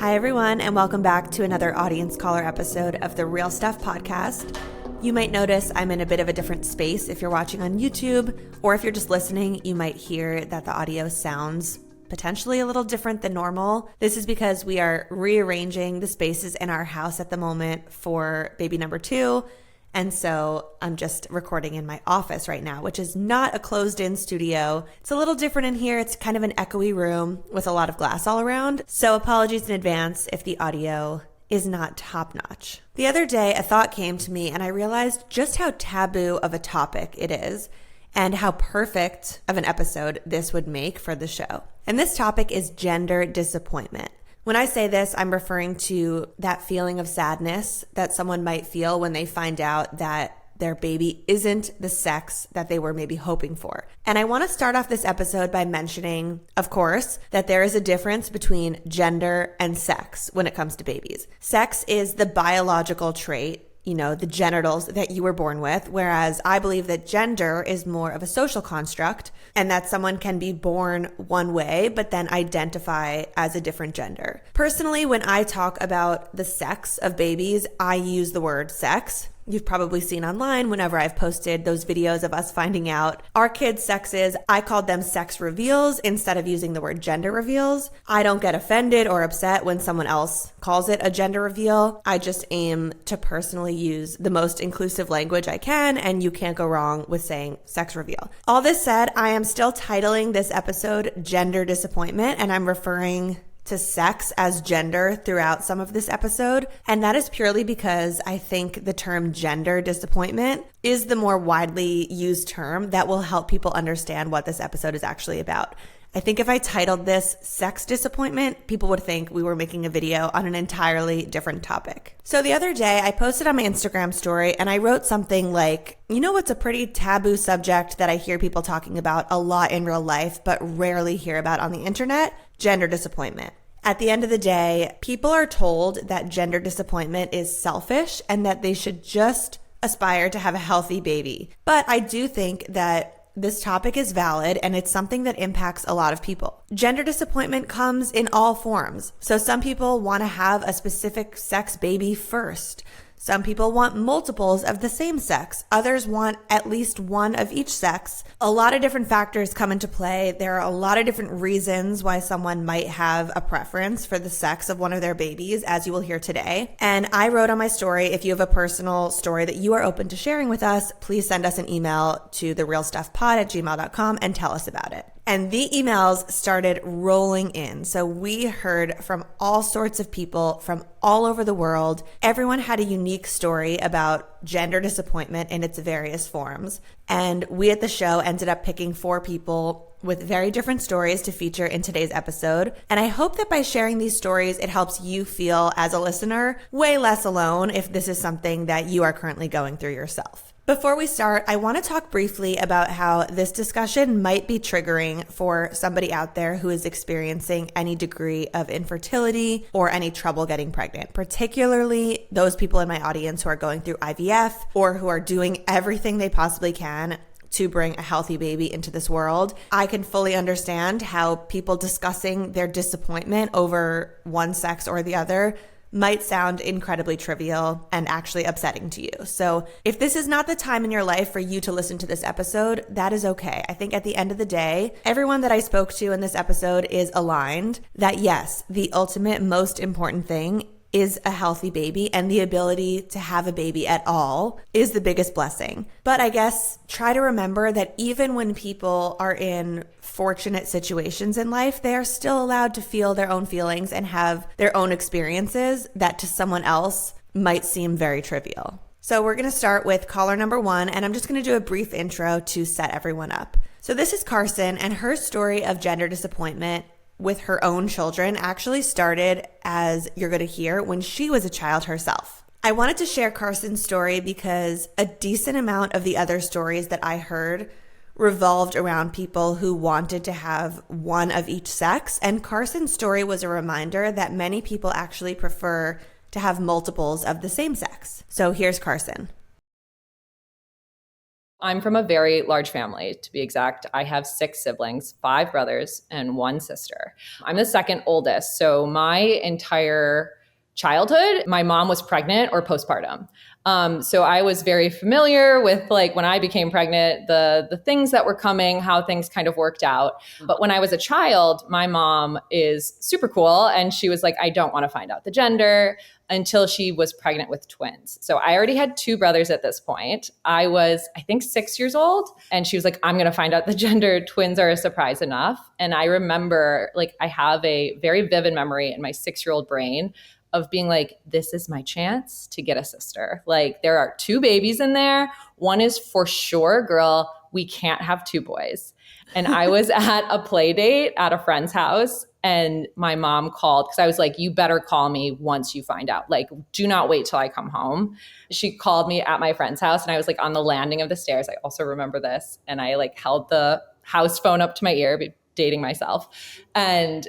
Hi, everyone, and welcome back to another audience caller episode of the Real Stuff podcast. You might notice I'm in a bit of a different space if you're watching on YouTube, or if you're just listening, you might hear that the audio sounds potentially a little different than normal. This is because we are rearranging the spaces in our house at the moment for baby number 2. And so I'm just recording in my office right now, which is not a closed-in studio. It's a little different in here. It's kind of an echoey room with a lot of glass all around. So apologies in advance if the audio is not top-notch. The other day, a thought came to me and I realized just how taboo of a topic it is and how perfect of an episode this would make for the show. And this topic is gender disappointment. When I say this, I'm referring to that feeling of sadness that someone might feel when they find out that their baby isn't the sex that they were maybe hoping for. And I want to start off this episode by mentioning, of course, that there is a difference between gender and sex when it comes to babies. Sex is the biological trait, the genitals that you were born with, whereas I believe that gender is more of a social construct and that someone can be born one way but then identify as a different gender. Personally, when I talk about the sex of babies, I use the word sex. You've probably seen online whenever I've posted those videos of us finding out our kids' sexes. I called them sex reveals instead of using the word gender reveals. I don't get offended or upset when someone else calls it a gender reveal. I just aim to personally use the most inclusive language I can, and you can't go wrong with saying sex reveal. All this said, I am still titling this episode Gender Disappointment, and I'm referring to sex as gender throughout some of this episode. And that is purely because I think the term gender disappointment is the more widely used term that will help people understand what this episode is actually about. I think if I titled this sex disappointment, people would think we were making a video on an entirely different topic. So the other day I posted on my Instagram story and I wrote something like, what's a pretty taboo subject that I hear people talking about a lot in real life, but rarely hear about on the internet? Gender disappointment. At the end of the day, people are told that gender disappointment is selfish and that they should just aspire to have a healthy baby. But I do think that this topic is valid and it's something that impacts a lot of people. Gender disappointment comes in all forms. So some people want to have a specific sex baby first. Some people want multiples of the same sex. Others want at least one of each sex. A lot of different factors come into play. There are a lot of different reasons why someone might have a preference for the sex of one of their babies, as you will hear today. And I wrote on my story, if you have a personal story that you are open to sharing with us, please send us an email to therealstuffpod@gmail.com and tell us about it. And the emails started rolling in. So we heard from all sorts of people from all over the world. Everyone had a unique story about gender disappointment in its various forms. And we at the show ended up picking 4 people with very different stories to feature in today's episode. And I hope that by sharing these stories, it helps you feel, as a listener, way less alone if this is something that you are currently going through yourself. Before we start, I want to talk briefly about how this discussion might be triggering for somebody out there who is experiencing any degree of infertility or any trouble getting pregnant, particularly those people in my audience who are going through IVF or who are doing everything they possibly can to bring a healthy baby into this world. I can fully understand how people discussing their disappointment over one sex or the other might sound incredibly trivial and actually upsetting to you. So if this is not the time in your life for you to listen to this episode, that is okay. I think at the end of the day, everyone that I spoke to in this episode is aligned that yes, the ultimate most important thing is a healthy baby, and the ability to have a baby at all is the biggest blessing. But I guess try to remember that even when people are in fortunate situations in life, they are still allowed to feel their own feelings and have their own experiences that to someone else might seem very trivial. So we're going to start with caller number 1, and I'm just going to do a brief intro to set everyone up. So this is Carson, and her story of gender disappointment with her own children actually started, as you're going to hear, when she was a child herself. I wanted to share Carson's story because a decent amount of the other stories that I heard revolved around people who wanted to have one of each sex, and Carson's story was a reminder that many people actually prefer to have multiples of the same sex. So here's Carson. I'm from a very large family, to be exact. I have 6 siblings, 5 brothers and 1 sister. I'm the second oldest. So my entire childhood, my mom was pregnant or postpartum. So I was very familiar with like when I became pregnant, the things that were coming, how things kind of worked out. But when I was a child, my mom is super cool. And she was like, I don't want to find out the gender until she was pregnant with twins. So I already had 2 brothers at this point. I was, I think, 6 years old. And she was like, I'm going to find out the gender. Twins are a surprise enough. And I remember, like, I have a very vivid memory in my 6-year-old brain of being like, this is my chance to get a sister. Like, there are 2 babies in there. One is for sure, girl, we can't have 2 boys. And I was at a play date at a friend's house, and my mom called because I was like, you better call me once you find out. Like, do not wait till I come home. She called me at my friend's house, and I was like on the landing of the stairs. I also remember this. And I like held the house phone up to my ear, dating myself. And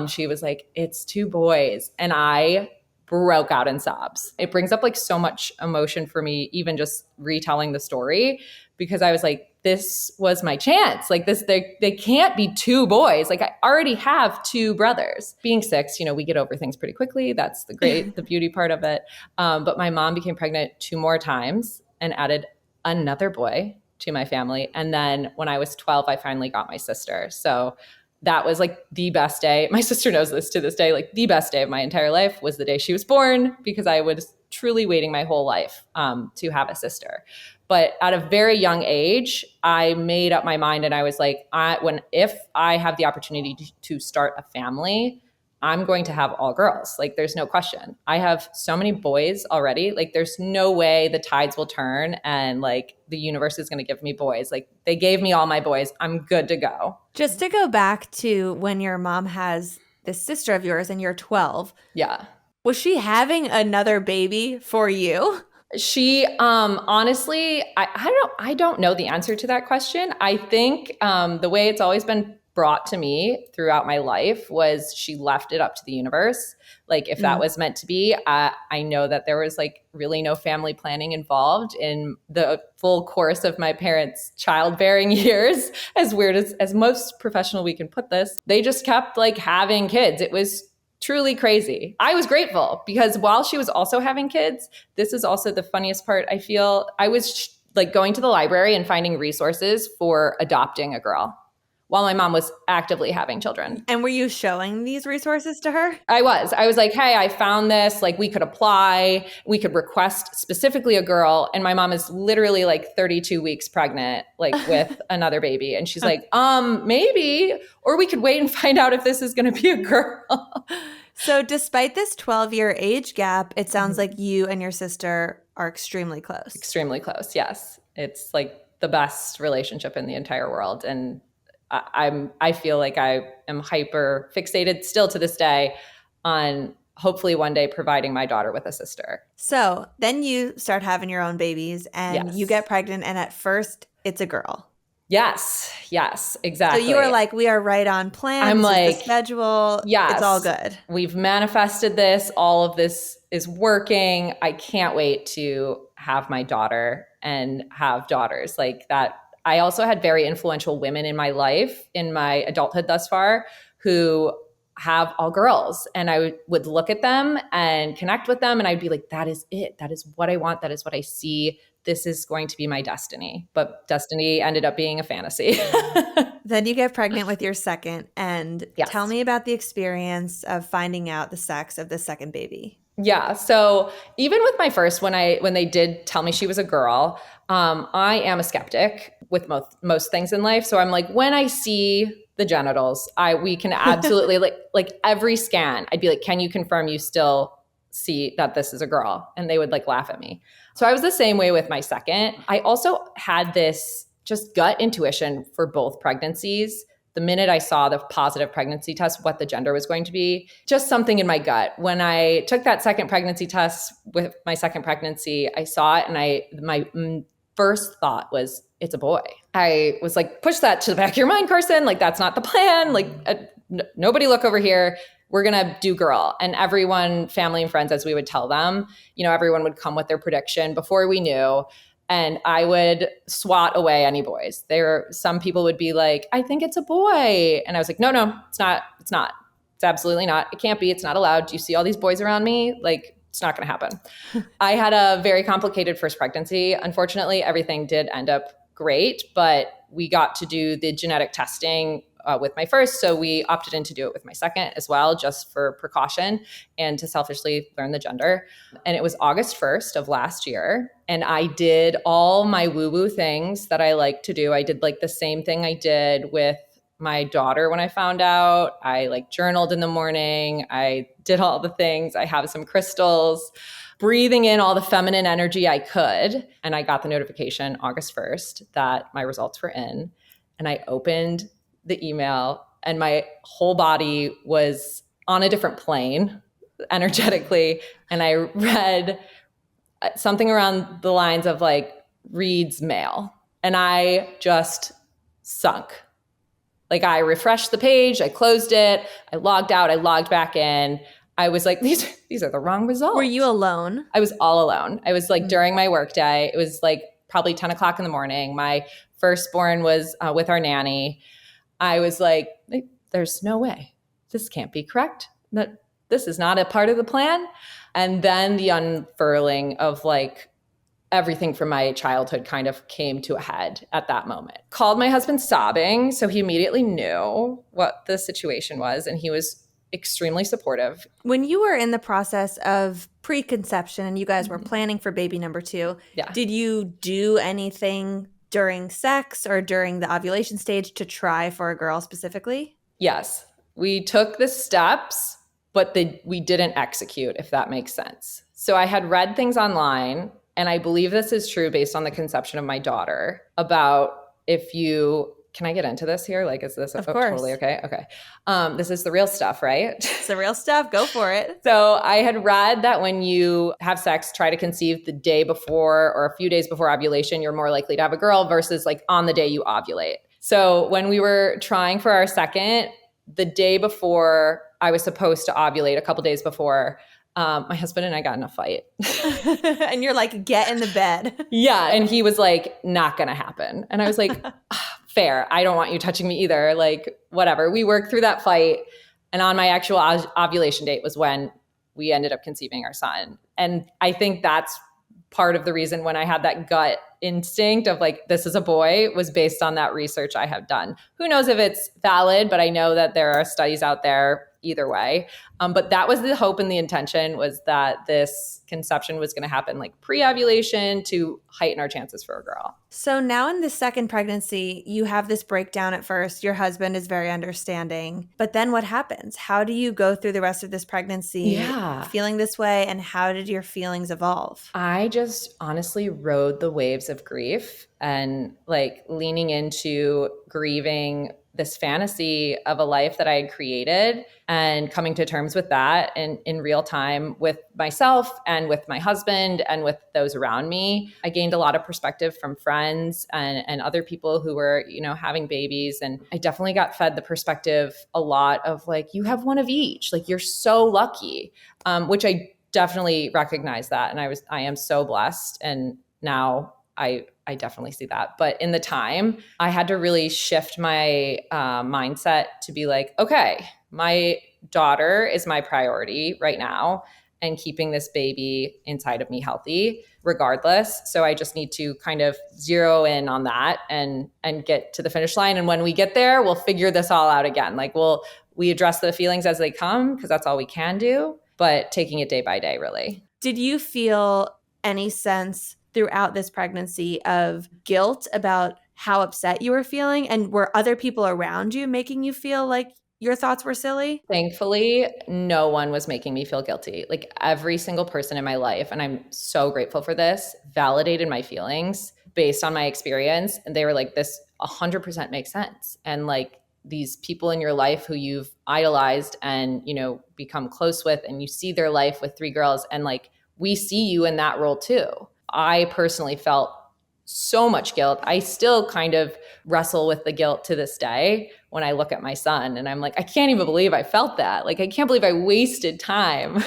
she was like, it's 2 boys. And I broke out in sobs. It brings up like so much emotion for me, even just retelling the story, because I was like, this was my chance. Like this, they can't be 2 boys. Like I already have 2 brothers. Being 6, you know, we get over things pretty quickly. That's the beauty part of it. But my mom became pregnant 2 more times and added another boy to my family. And then when I was 12, I finally got my sister. So that was like the best day. My sister knows this to this day. Like the best day of my entire life was the day she was born, because I was truly waiting my whole life to have a sister. But at a very young age, I made up my mind, and I was like, if I have the opportunity to start a family, I'm going to have all girls. Like, there's no question. I have so many boys already. Like, there's no way the tides will turn and like the universe is going to give me boys. Like, they gave me all my boys. I'm good to go. Just to go back to when your mom has this sister of yours and you're 12. Yeah. Was she having another baby for you? She honestly, I don't know the answer to that question. I think the way it's always been brought to me throughout my life was she left it up to the universe. Like if that was meant to be, I know that there was like really no family planning involved in the full course of my parents' childbearing years. As weird as most professional we can put this, they just kept like having kids. It was truly crazy. I was grateful because while she was also having kids, this is also the funniest part. I feel I was like going to the library and finding resources for adopting a girl while my mom was actively having children. And were you showing these resources to her? I was like, hey, I found this, like we could apply, we could request specifically a girl. And my mom is literally like 32 weeks pregnant, like with another baby. And she's like, maybe, or we could wait and find out if this is going to be a girl. So despite this 12-year age gap, it sounds like you and your sister are extremely close. Extremely close, yes. It's like the best relationship in the entire world. And I feel like I am hyper fixated still to this day on hopefully one day providing my daughter with a sister. So then you start having your own babies and you get pregnant, and at first it's a girl. Yes, exactly. So you were like, we are right on plan. I'm like, the schedule. Yes, it's all good. We've manifested this. All of this is working. I can't wait to have my daughter and have daughters like that. I also had very influential women in my life, in my adulthood thus far, who have all girls. And I would look at them and connect with them. And I'd be like, that is it. That is what I want. That is what I see. This is going to be my destiny. But destiny ended up being a fantasy. Then you get pregnant with your second. And tell me about the experience of finding out the sex of the second baby. Yeah. So even with my first, when they did tell me she was a girl, I am a skeptic with most things in life. So I'm like, when I see the genitals, we can absolutely like every scan, I'd be like, can you confirm you still see that this is a girl? And they would like laugh at me. So I was the same way with my second. I also had this just gut intuition for both pregnancies. The minute I saw the positive pregnancy test, what the gender was going to be, just something in my gut. When I took that second pregnancy test with my second pregnancy, I saw it and my first thought was, it's a boy. I was like, push that to the back of your mind, Carson. Like, that's not the plan. Like, nobody look over here. We're going to do girl. And everyone, family and friends, as we would tell them, you know, everyone would come with their prediction before we knew. and I would swat away any boys. Some people would be like, I think it's a boy. And I was like, no, it's not. It's absolutely not. It can't be. It's not allowed. Do you see all these boys around me? Like, it's not going to happen. I had a very complicated first pregnancy. Unfortunately, everything did end up great, but we got to do the genetic testing with my first. So we opted in to do it with my second as well, just for precaution and to selfishly learn the gender. And it was August 1st of last year. And I did all my woo-woo things that I like to do. I did like the same thing I did with my daughter when I found out. I like journaled in the morning. I did all the things. I have some crystals, breathing in all the feminine energy I could. And I got the notification August 1st that my results were in. And I opened the email and my whole body was on a different plane energetically. And I read something around the lines of like, reads male. And I just sunk. Like I refreshed the page, I closed it, I logged out, I logged back in. I was like, these are the wrong results. Were you alone? I was all alone. I was like during my workday. It was like probably 10 o'clock in the morning. My firstborn was with our nanny. I was like, there's no way. This can't be correct. This is not a part of the plan. And then the unfurling of like everything from my childhood kind of came to a head at that moment. Called my husband sobbing. So he immediately knew what the situation was and he was extremely supportive. When you were in the process of preconception and you guys were planning for baby number 2, did you do anything during sex or during the ovulation stage to try for a girl specifically? Yes. We took the steps, but we didn't execute, if that makes sense. So I had read things online, and I believe this is true based on the conception of my daughter, about if you, can I get into this here? Like, is this of course. Totally okay? Okay. This is the real stuff, right? It's the real stuff. Go for it. So I had read that when you have sex, try to conceive the day before or a few days before ovulation, you're more likely to have a girl versus like on the day you ovulate. So when we were trying for our second, the day before I was supposed to ovulate, a couple days before, my husband and I got in a fight. And you're like, get in the bed. Yeah. And he was like, not going to happen. And I was like, fair. I don't want you touching me either. Like, whatever. We worked through that fight. And on my actual ovulation date was when we ended up conceiving our son. And I think that's part of the reason when I had that gut instinct of like, this is a boy, was based on that research I have done. Who knows if it's valid, but I know that there are studies out there either way. But that was the hope and the intention, was that this conception was going to happen like pre-ovulation to heighten our chances for a girl. So now in the second pregnancy, you have this breakdown at first. Your husband is very understanding. But then what happens? How do you go through the rest of this pregnancy feeling this way? And how did your feelings evolve? I just honestly rode the waves of grief and like leaning into grieving this fantasy of a life that I had created and coming to terms with that and in real time with myself and with my husband and with those around me. I gained a lot of perspective from friends and other people who were, you know, having babies. And I definitely got fed the perspective a lot of like, you have one of each, like you're so lucky, which I definitely recognize that. And I am so blessed. And now I definitely see that. But in the time, I had to really shift my mindset to be like, okay, my daughter is my priority right now and keeping this baby inside of me healthy regardless. So I just need to kind of zero in on that and get to the finish line. And when we get there, we'll figure this all out again. Like we address the feelings as they come because that's all we can do, but taking it day by day, really. Did you feel any sense throughout this pregnancy of guilt about how upset you were feeling? And were other people around you making you feel like your thoughts were silly? Thankfully, no one was making me feel guilty. Like every single person in my life, and I'm so grateful for this, validated my feelings based on my experience. And they were like, this 100% makes sense. And like these people in your life who you've idolized and, you know, become close with, and you see their life with 3 girls, and like, we see you in that role too. I personally felt so much guilt. I still kind of wrestle with the guilt to this day when I look at my son and I'm like, I can't even believe I felt that. Like, I can't believe I wasted time,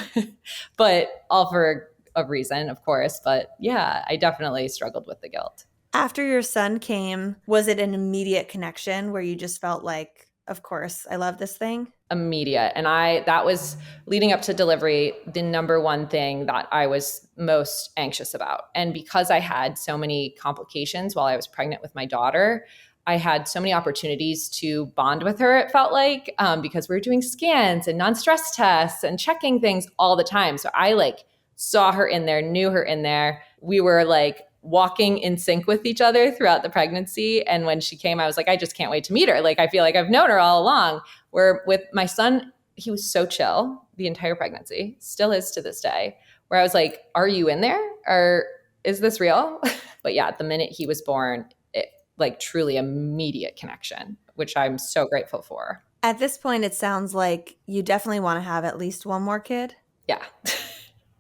but all for of reason, of course. But yeah, I definitely struggled with the guilt. After your son came, was it an immediate connection where you just felt like, of course, I love this thing? Immediate. And that was leading up to delivery, the number one thing that I was most anxious about. And because I had so many complications while I was pregnant with my daughter, I had so many opportunities to bond with her, it felt like, because we were doing scans and non-stress tests and checking things all the time. So I like saw her in there, knew her in there. We were like walking in sync with each other throughout the pregnancy. And when she came, I was like, I just can't wait to meet her. Like, I feel like I've known her all along. Where with my son, he was so chill the entire pregnancy, still is to this day, where I was like, are you in there? Or is this real? But yeah, the minute he was born, it like truly immediate connection, which I'm so grateful for. At this point, it sounds like you definitely want to have at least one more kid. Yeah.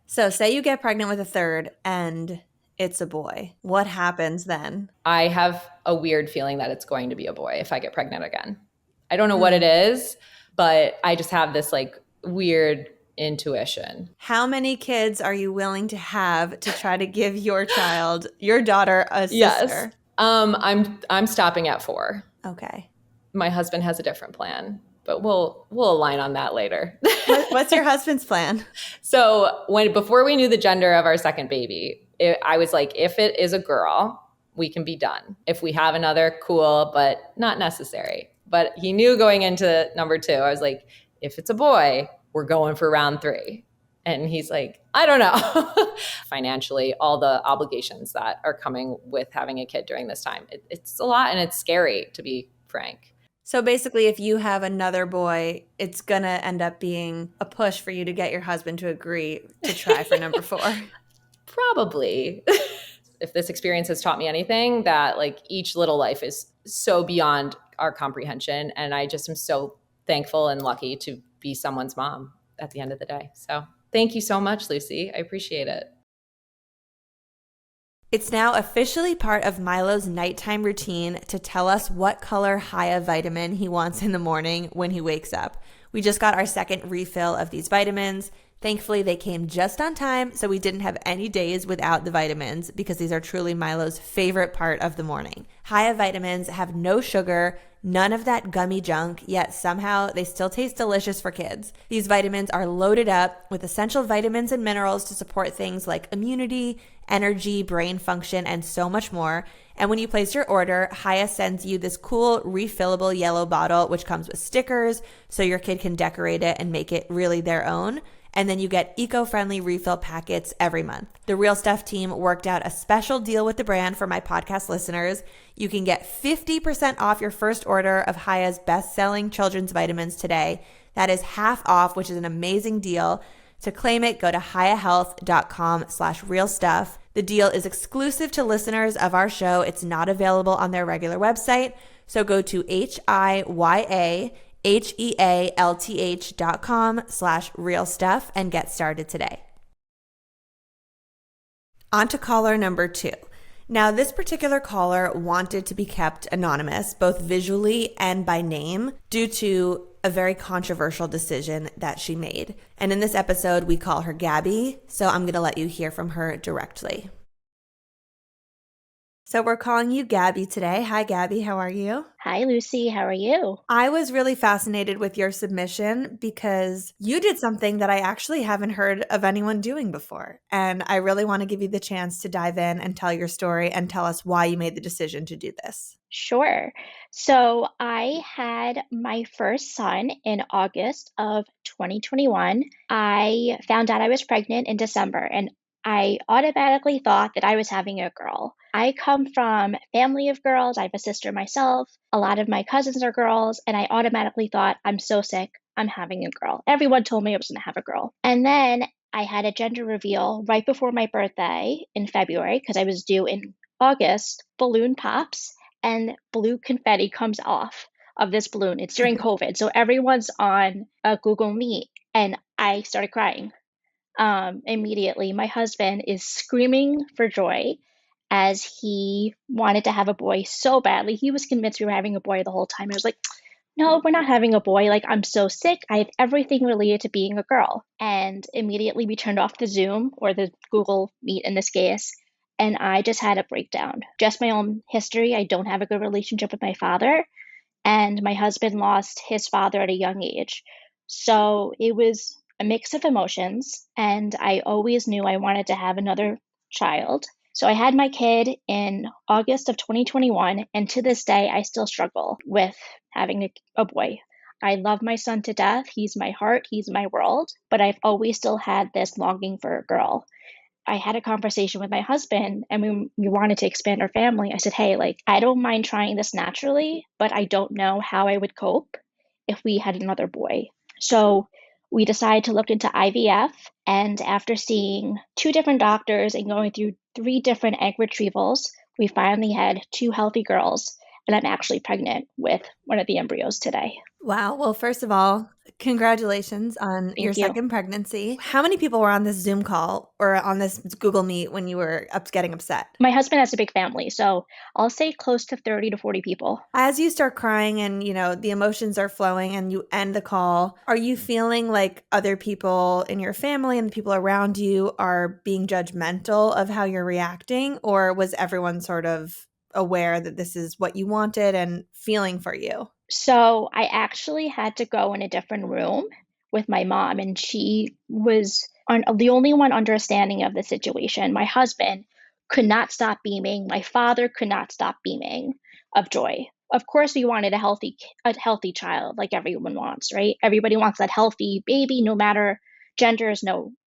So say you get pregnant with a third and it's a boy. What happens then? I have a weird feeling that it's going to be a boy if I get pregnant again. I don't know what it is, but I just have this like weird intuition. How many kids are you willing to have to try to give your child, your daughter, a sister? Yes. I'm stopping at 4. Okay. My husband has a different plan, but we'll align on that later. What's your husband's plan? So before we knew the gender of our second baby, I was like, if it is a girl, we can be done. If we have another, cool, but not necessary. But he knew going into number 2, I was like, if it's a boy, we're going for round 3. And he's like, I don't know. Financially, all the obligations that are coming with having a kid during this time, it's a lot and it's scary, to be frank. So basically, if you have another boy, it's going to end up being a push for you to get your husband to agree to try for number 4. Probably. If this experience has taught me anything, that like each little life is so beyond our comprehension. And I just am so thankful and lucky to be someone's mom at the end of the day. So thank you so much, Lucie. I appreciate it. It's now officially part of Milo's nighttime routine to tell us what color Haya vitamin he wants in the morning when he wakes up. We just got our second refill of these vitamins. Thankfully, they came just on time, so we didn't have any days without the vitamins because these are truly Milo's favorite part of the morning. Haya vitamins have no sugar, none of that gummy junk, yet somehow they still taste delicious for kids. These vitamins are loaded up with essential vitamins and minerals to support things like immunity, energy, brain function, and so much more. And when you place your order, Haya sends you this cool refillable yellow bottle, which comes with stickers so your kid can decorate it and make it really their own. And then you get eco-friendly refill packets every month. The Real Stuff team worked out a special deal with the brand for my podcast listeners. You can get 50% off your first order of Haya's best-selling children's vitamins today. That is half off, which is an amazing deal. To claim it, go to hayahealth.com/realstuff. The deal is exclusive to listeners of our show. It's not available on their regular website. So go to HIYAHEALTH.com/realstuff and get started today. On to caller number 2. Now, this particular caller wanted to be kept anonymous, both visually and by name, due to a very controversial decision that she made. And in this episode, we call her Gabby, so I'm going to let you hear from her directly. So we're calling you Gabby today. Hi, Gabby. How are you? Hi, Lucie. How are you? I was really fascinated with your submission because you did something that I actually haven't heard of anyone doing before. And I really want to give you the chance to dive in and tell your story and tell us why you made the decision to do this. Sure. So I had my first son in August of 2021. I found out I was pregnant in December, and I automatically thought that I was having a girl. I come from a family of girls. I have a sister myself. A lot of my cousins are girls, and I automatically thought, I'm so sick, I'm having a girl. Everyone told me I was going to have a girl. And then I had a gender reveal right before my birthday in February, because I was due in August. Balloon pops, and blue confetti comes off of this balloon. It's during COVID, so everyone's on a Google Meet, and I started crying. Immediately. My husband is screaming for joy as he wanted to have a boy so badly. He was convinced we were having a boy the whole time. I was like, no, we're not having a boy. Like, I'm so sick. I have everything related to being a girl. And immediately we turned off the Zoom or the Google Meet in this case. And I just had a breakdown. Just my own history. I don't have a good relationship with my father. And my husband lost his father at a young age. So it was a mix of emotions. And I always knew I wanted to have another child. So I had my kid in August of 2021, and to this day, I still struggle with having a boy. I love my son to death. He's my heart, he's my world, but I've always still had this longing for a girl. I had a conversation with my husband and we wanted to expand our family. I said, hey, like, I don't mind trying this naturally, but I don't know how I would cope if we had another boy. So we decided to look into IVF. And after seeing two different doctors and going through three different egg retrievals, we finally had two healthy girls. And I'm actually pregnant with one of the embryos today. Wow. Well, first of all, congratulations on your Thank you. second pregnancy. How many people were on this Zoom call or on this Google Meet when you were getting upset? My husband has a big family, so I'll say close to 30 to 40 people. As you start crying and, the emotions are flowing and you end the call, are you feeling like other people in your family and the people around you are being judgmental of how you're reacting? Or was everyone sort of aware that this is what you wanted and feeling for you? So I actually had to go in a different room with my mom, and she was the only one understanding of the situation. My husband could not stop beaming. My father could not stop beaming of joy. Of course, we wanted a healthy child, like everyone wants, right? Everybody wants that healthy baby, no matter gender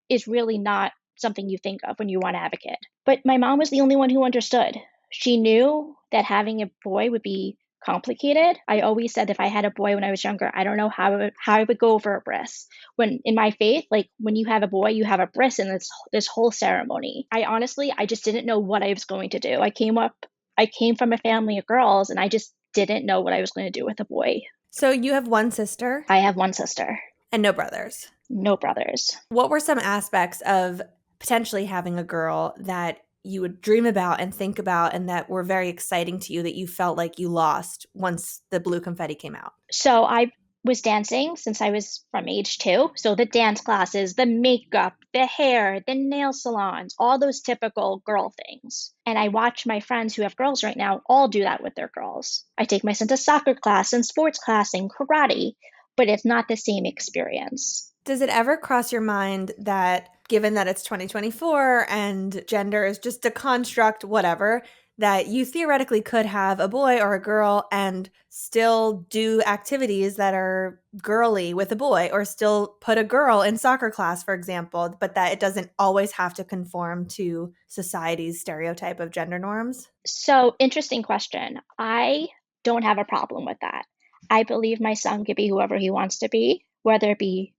is really not something you think of when you want to have a kid. But my mom was the only one who understood. She knew that having a boy would be complicated. I always said if I had a boy when I was younger, I don't know how I would go over a bris. When in my faith, like when you have a boy, you have a bris and this whole ceremony. I just didn't know what I was going to do. I came from a family of girls and I just didn't know what I was going to do with a boy. So you have one sister I have one sister, and no brothers. no brothers. What were some aspects of potentially having a girl that you would dream about and think about and that were very exciting to you that you felt like you lost once the blue confetti came out? So I was dancing since I was from age 2. So the dance classes, the makeup, the hair, the nail salons, all those typical girl things. And I watch my friends who have girls right now all do that with their girls. I take my son to soccer class and sports class and karate, but it's not the same experience. Does it ever cross your mind that given that it's 2024 and gender is just a construct, whatever, that you theoretically could have a boy or a girl and still do activities that are girly with a boy, or still put a girl in soccer class, for example, but that it doesn't always have to conform to society's stereotype of gender norms? So, interesting question. I don't have a problem with that. I believe my son could be whoever he wants to be, whether it be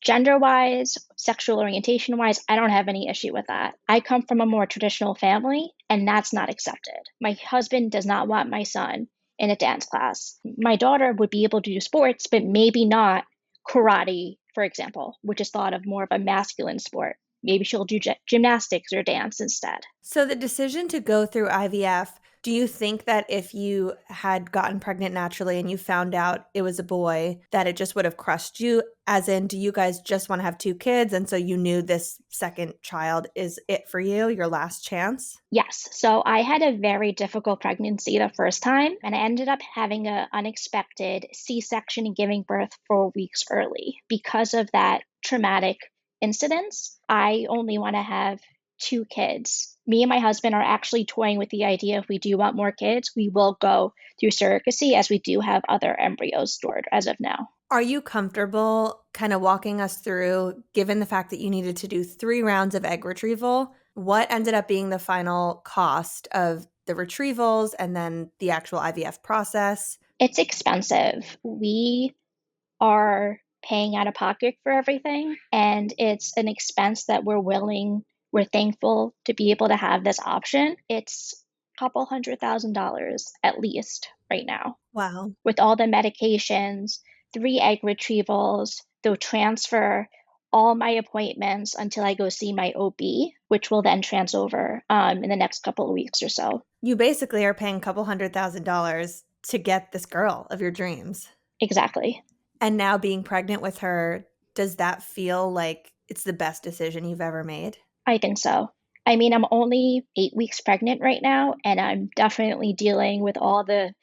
gender wise, sexual orientation wise. I don't have any issue with that. I come from a more traditional family, and that's not accepted. My husband does not want my son in a dance class. My daughter would be able to do sports, but maybe not karate, for example, which is thought of more of a masculine sport. Maybe she'll do gymnastics or dance instead. So the decision to go through IVF, do you think that if you had gotten pregnant naturally and you found out it was a boy, that it just would have crushed you? As in, do you guys just want to have 2 kids? And so you knew this second child is it for you, your last chance? Yes. So I had a very difficult pregnancy the first time, and I ended up having an unexpected C-section and giving birth 4 weeks early. Because of that traumatic incidents, I only want to have 2 kids. Me and my husband are actually toying with the idea if we do want more kids, we will go through surrogacy, as we do have other embryos stored as of now. Are you comfortable kind of walking us through, given the fact that you needed to do 3 rounds of egg retrieval, what ended up being the final cost of the retrievals and then the actual IVF process? It's expensive. We are paying out of pocket for everything, and it's an expense that we're thankful to be able to have this option. It's a couple $100,000 at least right now, Wow. with all the medications, 3 egg retrievals, the transfer, all my appointments until I go see my OB, which will then trans over in the next couple of weeks or so. You basically are paying a couple $100,000 to get this girl of your dreams. Exactly. And now being pregnant with her, does that feel like it's the best decision you've ever made? I think so. I mean, I'm only 8 weeks pregnant right now, and I'm definitely dealing with all the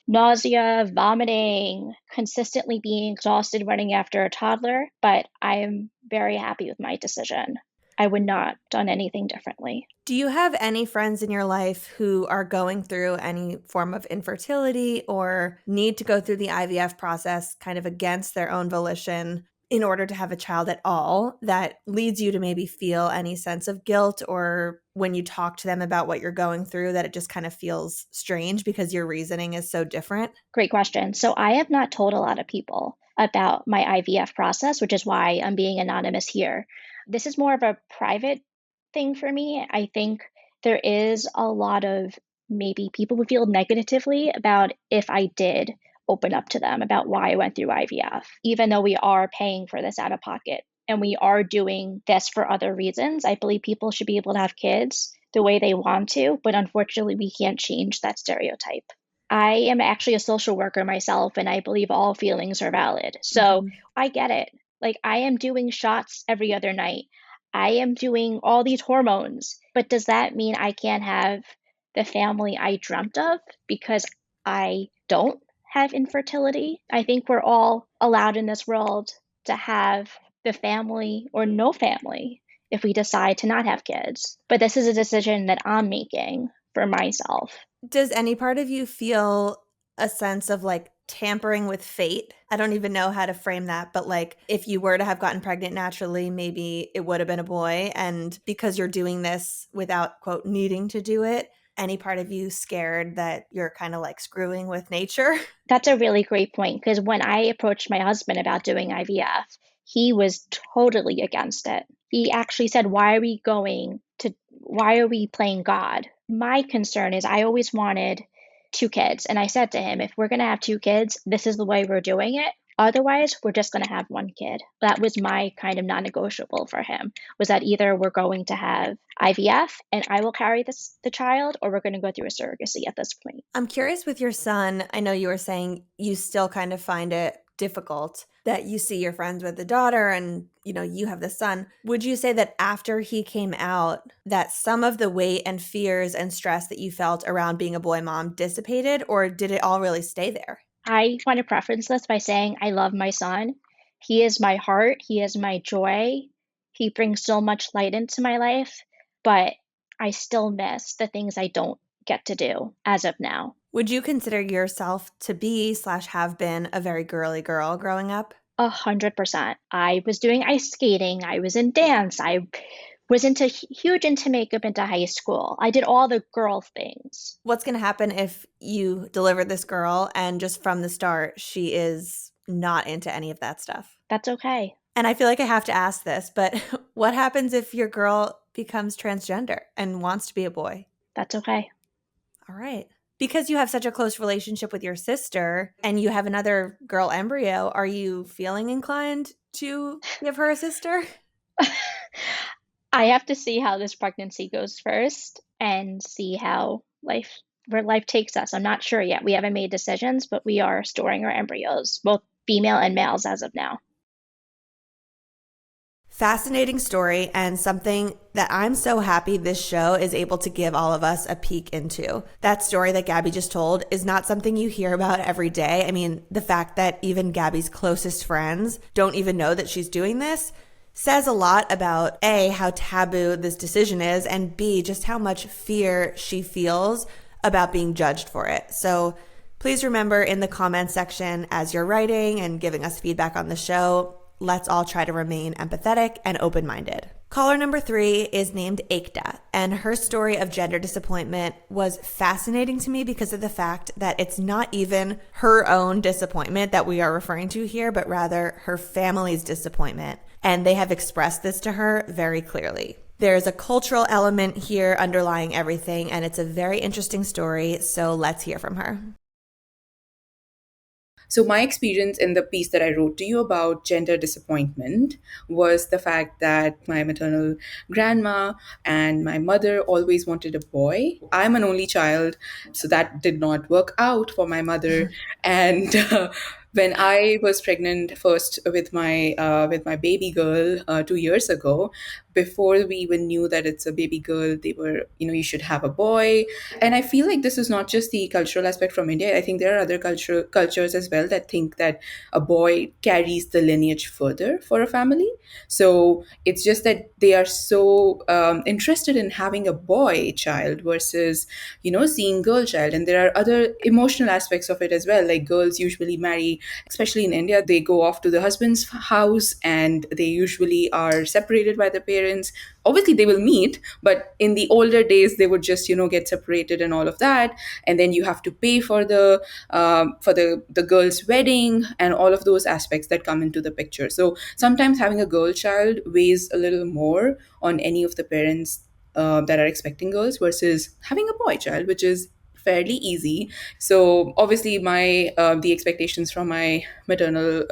nausea, vomiting, consistently being exhausted running after a toddler, but I am very happy with my decision. I would not have done anything differently. Do you have any friends in your life who are going through any form of infertility or need to go through the IVF process kind of against their own volition in order to have a child at all that leads you to maybe feel any sense of guilt, or when you talk to them about what you're going through that it just kind of feels strange because your reasoning is so different? Great question. So I have not told a lot of people about my IVF process, which is why I'm being anonymous here. This is more of a private thing for me. I think there is a lot of maybe people would feel negatively about if I did open up to them about why I went through IVF, even though we are paying for this out of pocket and we are doing this for other reasons. I believe people should be able to have kids the way they want to, but unfortunately, we can't change that stereotype. I am actually a social worker myself, and I believe all feelings are valid. So I get it. Like, I am doing shots every other night. I am doing all these hormones. But does that mean I can't have the family I dreamt of because I don't have infertility? I think we're all allowed in this world to have the family or no family if we decide to not have kids. But this is a decision that I'm making for myself. Does any part of you feel a sense of like tampering with fate? I don't even know how to frame that, but like if you were to have gotten pregnant naturally, maybe it would have been a boy. And because you're doing this without, quote, needing to do it, any part of you scared that you're kind of like screwing with nature? That's a really great point because when I approached my husband about doing IVF, he was totally against it. He actually said, why are we playing God? My concern is I always wanted 2 kids. And I said to him, if we're going to have 2 kids, this is the way we're doing it. Otherwise, we're just going to have 1 kid. That was my kind of non-negotiable for him, was that either we're going to have IVF and I will carry the child, or we're going to go through a surrogacy at this point. I'm curious with your son. I know you were saying you still kind of find it difficult that you see your friends with the daughter and, you know, you have the son. Would you say that after he came out, that some of the weight and fears and stress that you felt around being a boy mom dissipated, or did it all really stay there? I want to preference this by saying I love my son. He is my heart. He is my joy. He brings so much light into my life, but I still miss the things I don't get to do as of now. Would you consider yourself to be / have been a very girly girl growing up? 100%. I was doing ice skating. I was in dance. I was huge into makeup into high school. I did all the girl things. What's going to happen if you deliver this girl and just from the start, she is not into any of that stuff? That's okay. And I feel like I have to ask this, but what happens if your girl becomes transgender and wants to be a boy? That's okay. All right. Because you have such a close relationship with your sister and you have another girl embryo, are you feeling inclined to give her a sister? I have to see how this pregnancy goes first and see where life takes us. I'm not sure yet. We haven't made decisions, but we are storing our embryos, both female and males as of now. Fascinating story, and something that I'm so happy this show is able to give all of us a peek into. That story that Gabby just told is not something you hear about every day. I mean, the fact that even Gabby's closest friends don't even know that she's doing this says a lot about A, how taboo this decision is, and B, just how much fear she feels about being judged for it. So please remember in the comments section as you're writing and giving us feedback on the show, let's all try to remain empathetic and open-minded. Caller number 3 is named Ekta, and her story of gender disappointment was fascinating to me because of the fact that it's not even her own disappointment that we are referring to here, but rather her family's disappointment. And they have expressed this to her very clearly. There's a cultural element here underlying everything, and it's a very interesting story, so let's hear from her. So my experience in the piece that I wrote to you about gender disappointment was the fact that my maternal grandma and my mother always wanted a boy. I'm an only child, so that did not work out for my mother. And When I was pregnant first with my baby girl 2 years ago, before we even knew that it's a baby girl, they were, you should have a boy. And I feel like this is not just the cultural aspect from India. I think there are other cultures as well that think that a boy carries the lineage further for a family. So it's just that they are so interested in having a boy child versus, seeing girl child. And there are other emotional aspects of it as well. Like girls usually marry, especially in India, they go off to the husband's house and they usually are separated by the parents. Obviously they will meet, but in the older days they would just get separated and all of that. And then you have to pay for the girl's wedding and all of those aspects that come into the picture. So sometimes having a girl child weighs a little more on any of the parents that are expecting girls versus having a boy child, which is fairly easy. So obviously my the expectations from my maternal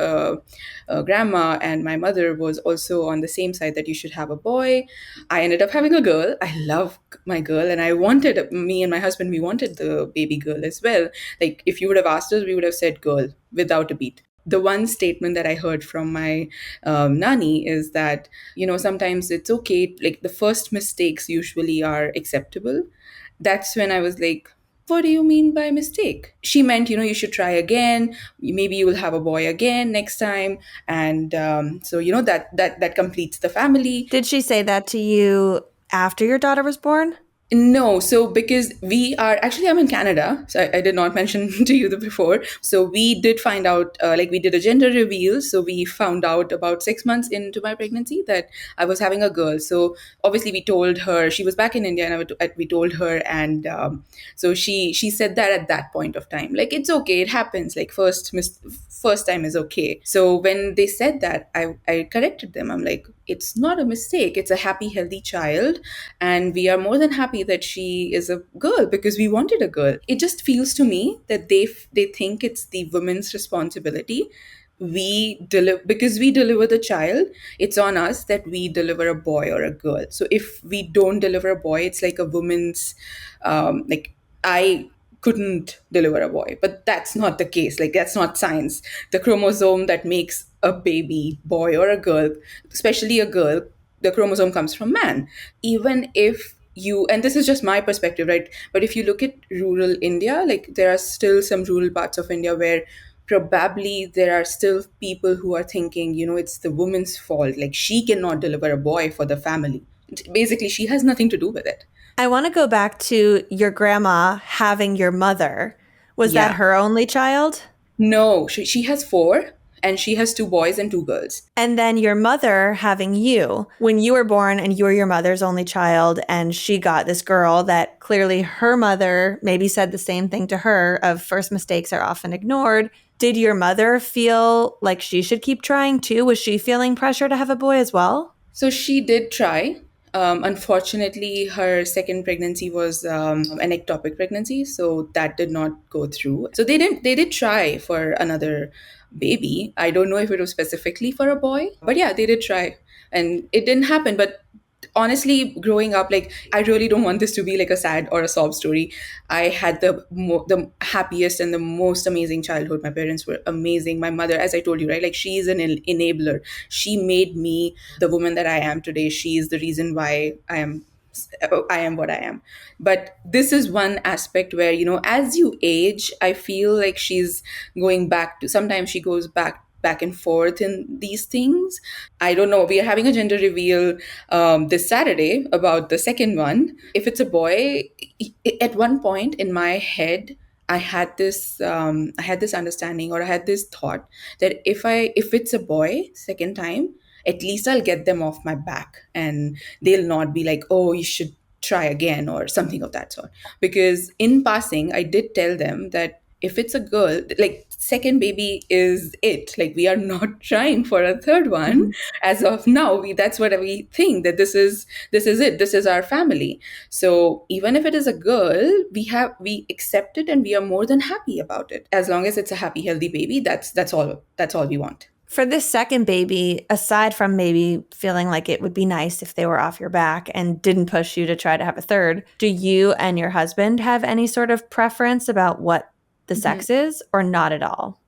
grandma and my mother was also on the same side, that you should have a boy. I ended up having a girl. I love my girl, and me and my husband, we wanted the baby girl as well. Like if you would have asked us, we would have said girl without a beat. The one statement that I heard from my nani is that, sometimes it's okay, like the first mistakes usually are acceptable. That's when I was like, what do you mean by mistake? She meant, you should try again. Maybe you will have a boy again next time. And so, that completes the family. Did she say that to you after your daughter was born? No, so because I'm in Canada, so I did not mention to you the before. So we did find out, we did a gender reveal. So we found out about 6 months into my pregnancy that I was having a girl. So obviously we told her, she was back in India, and we told her, and so she said that at that point of time, like, it's okay, it happens. Like first time is okay. So when they said that, I corrected them. I'm like, it's not a mistake. It's a happy, healthy child. And we are more than happy that she is a girl because we wanted a girl. It just feels to me that they think it's the woman's responsibility. Because we deliver the child, it's on us that we deliver a boy or a girl. So if we don't deliver a boy, it's like a woman's, like, I couldn't deliver a boy, but that's not the case. Like, that's not science. The chromosome that makes a baby boy or a girl, especially a girl, the chromosome comes from man. Even if and this is just my perspective, right? But if you look at rural India, like, there are still some rural parts of India where probably there are still people who are thinking, it's the woman's fault. Like, she cannot deliver a boy for the family. Basically, she has nothing to do with it. I want to go back to your grandma having your mother. Was Yeah. that her only child? No, she has 4, and she has 2 boys and 2 girls. And then your mother having you. When you were born and you were your mother's only child, and she got this girl that clearly her mother maybe said the same thing to her of first mistakes are often ignored. Did your mother feel like she should keep trying too? Was she feeling pressure to have a boy as well? So she did try. Unfortunately, her second pregnancy was an ectopic pregnancy, so that did not go through. So they did try for another baby. I don't know if it was specifically for a boy, but yeah, they did try, and it didn't happen. But honestly, growing up, like, I really don't want this to be like a sad or a sob story. I had the happiest and the most amazing childhood. My parents were amazing. My mother, as I told you, right, like, she is an enabler. She made me the woman that I am today. She is the reason why I am what I am. But this is one aspect where, as you age, I feel like she's going back to, sometimes she goes back and forth in these things. I don't know. We are having a gender reveal this Saturday about the second one. If it's a boy, at one point in my head, I had this understanding, or I had this thought, that if it's a boy second time, at least I'll get them off my back, and they'll not be like, oh, you should try again or something of that sort. Because in passing, I did tell them that if it's a girl, like, second baby is it. Like, we are not trying for a third one as of now. That's what we think, that this is it. This is our family. So even if it is a girl, we accept it, and we are more than happy about it. As long as it's a happy, healthy baby, that's all we want. For this second baby, aside from maybe feeling like it would be nice if they were off your back and didn't push you to try to have a third, do you and your husband have any sort of preference about what the sex is, or not at all?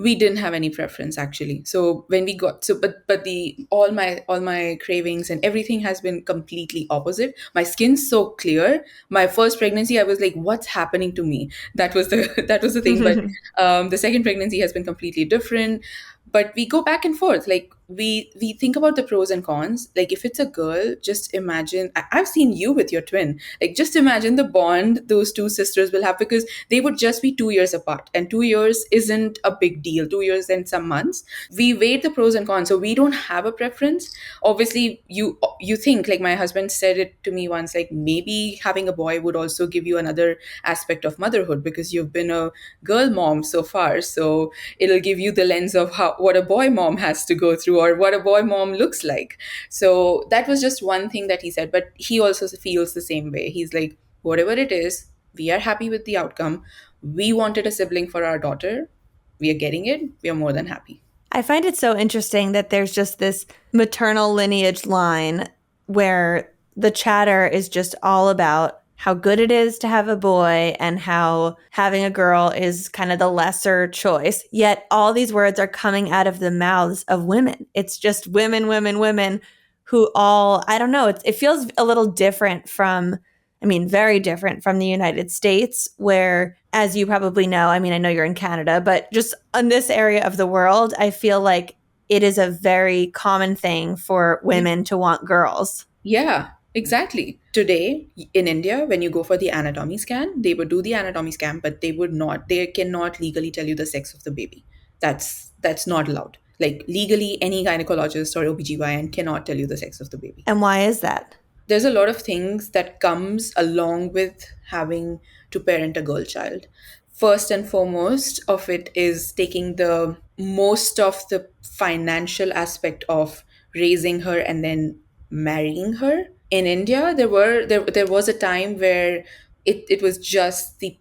we didn't have any preference actually. So when we got but the all my cravings and everything has been completely opposite. My skin's so clear. My first pregnancy, I was like, what's happening to me? That was the that was the thing. But the second pregnancy has been completely different. But we go back and forth. Like we think about the pros and cons. Like if it's a girl, just imagine. I've seen you with your twin. Like just imagine the bond those two sisters will have, because they would just be 2 years apart, and 2 years isn't a big deal. 2 years and some months. We weighed the pros and cons, so we don't have a preference. Obviously, you think, like my husband said it to me once, like maybe having a boy would also give you another aspect of motherhood because you've been a girl mom so far. So it'll give you the lens of how what a boy mom has to go through or what a boy mom looks like. So that was just one thing that he said, but he also feels the same way. He's like, whatever it is, we are happy with the outcome. We wanted a sibling for our daughter. We are getting it. We are more than happy. I find it so interesting that there's just this maternal lineage line where the chatter is just all about how good it is to have a boy and how having a girl is kind of the lesser choice. Yet all these words are coming out of the mouths of women. It's just women, women, women who all, I don't know, it feels a little different from, I mean, very different from the United States, where, as you probably know, I mean, I know you're in Canada, but just in this area of the world, I feel like it is a very common thing for women to want girls. Yeah, exactly. Today in India, when you go for the anatomy scan, they would do the anatomy scan, but they cannot legally tell you the sex of the baby. That's not allowed. Like legally, any gynecologist or OBGYN cannot tell you the sex of the baby. And why is that? There's a lot of things that comes along with having to parent a girl child. First and foremost of it is taking the most of the financial aspect of raising her and then marrying her. In India, there was a time where it was just the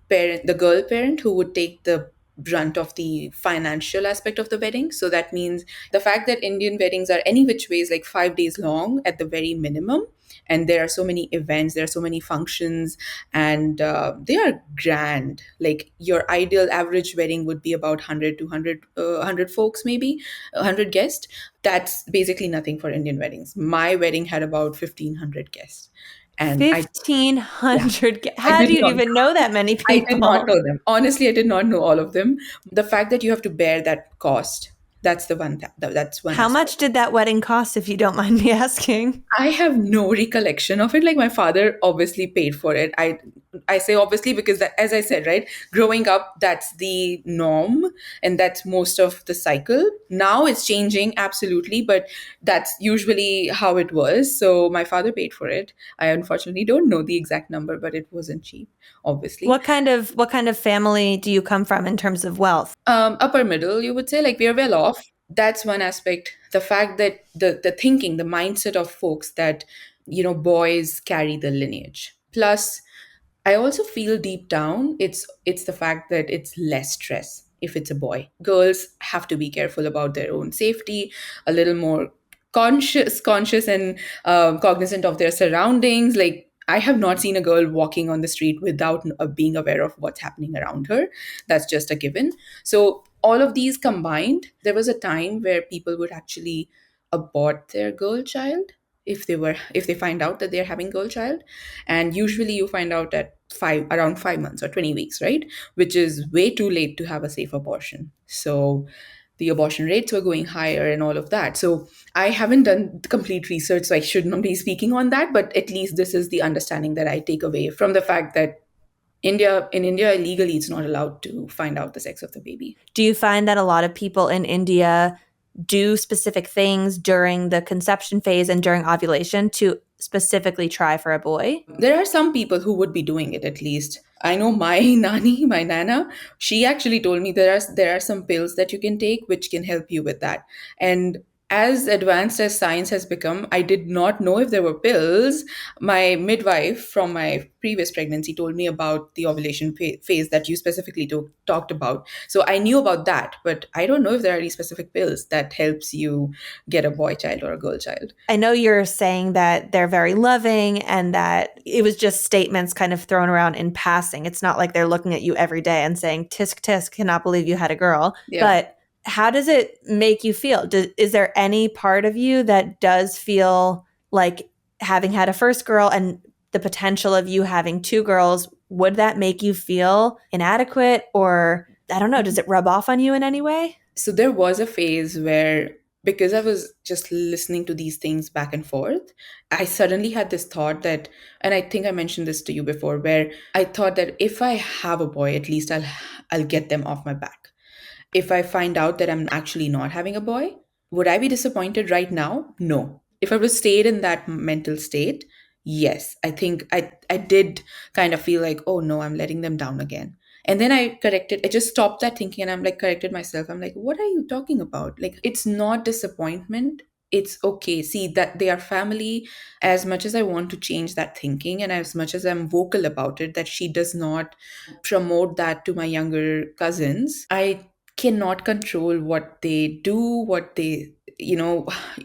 girl parent who would take the brunt of the financial aspect of the wedding. So that means the fact that Indian weddings are any which ways like 5 days long at the very minimum, and there are so many events, there are so many functions, and they are grand. Like your ideal average wedding would be about 100 to 100 folks, maybe 100 guests. That's basically nothing for Indian weddings. My wedding had about 1,500 guests. And 1,500. I How did do you not even know that many I did not people? know them. Honestly, I did not know all of them. The fact that you have to bear that cost, that's the one that's one How aspect. much did that wedding cost, if you don't mind me asking? I have no recollection of it. Like my father obviously paid for it. I say obviously because that, as I said, right, growing up, that's the norm and that's most of the cycle. Now it's changing absolutely, but that's usually how it was. So my father paid for it. I unfortunately don't know the exact number, but it wasn't cheap, obviously. What kind of family do you come from in terms of wealth? Upper middle, you would say, like we are well off. That's one aspect. The fact that the thinking, the mindset of folks that, boys carry the lineage. Plus, I also feel deep down it's the fact that it's less stress if it's a boy. Girls have to be careful about their own safety, a little more conscious and cognizant of their surroundings. Like I have not seen a girl walking on the street without being aware of what's happening around her. That's just a given. So all of these combined, there was a time where people would actually abort their girl child if they find out that they're having girl child, and usually you find out at around 5 months or 20 weeks, right, which is way too late to have a safe abortion. So the abortion rates were going higher and all of that. So I haven't done complete research, so I should not be speaking on that, but at least this is the understanding that I take away from the fact that in India, legally, it's not allowed to find out the sex of the baby. Do you find that a lot of people in India do specific things during the conception phase and during ovulation to specifically try for a boy? There are some people who would be doing it at least. I know my my nana, she actually told me there are some pills that you can take which can help you with that. And as advanced as science has become, I did not know if there were pills. My midwife from my previous pregnancy told me about the ovulation phase that you specifically talked about. So I knew about that, but I don't know if there are any specific pills that helps you get a boy child or a girl child. I know you're saying that they're very loving and that it was just statements kind of thrown around in passing. It's not like they're looking at you every day and saying, tisk, tisk, cannot believe you had a girl. Yeah. But how does it make you feel? Is there any part of you that does feel like having had a first girl and the potential of you having two girls, would that make you feel inadequate, or I don't know, does it rub off on you in any way? So there was a phase where, because I was just listening to these things back and forth, I suddenly had this thought that, and I think I mentioned this to you before, where I thought that if I have a boy, at least I'll get them off my back. If I find out that I'm actually not having a boy, would I be disappointed right now? No. If I was stayed in that mental state, yes. I think I did kind of feel like, oh no, I'm letting them down again. And then I just stopped that thinking and I'm like, corrected myself. I'm like, what are you talking about? Like, it's not disappointment. It's okay. See, that they are family. As much as I want to change that thinking and as much as I'm vocal about it, that she does not promote that to my younger cousins, I cannot control what they do, what they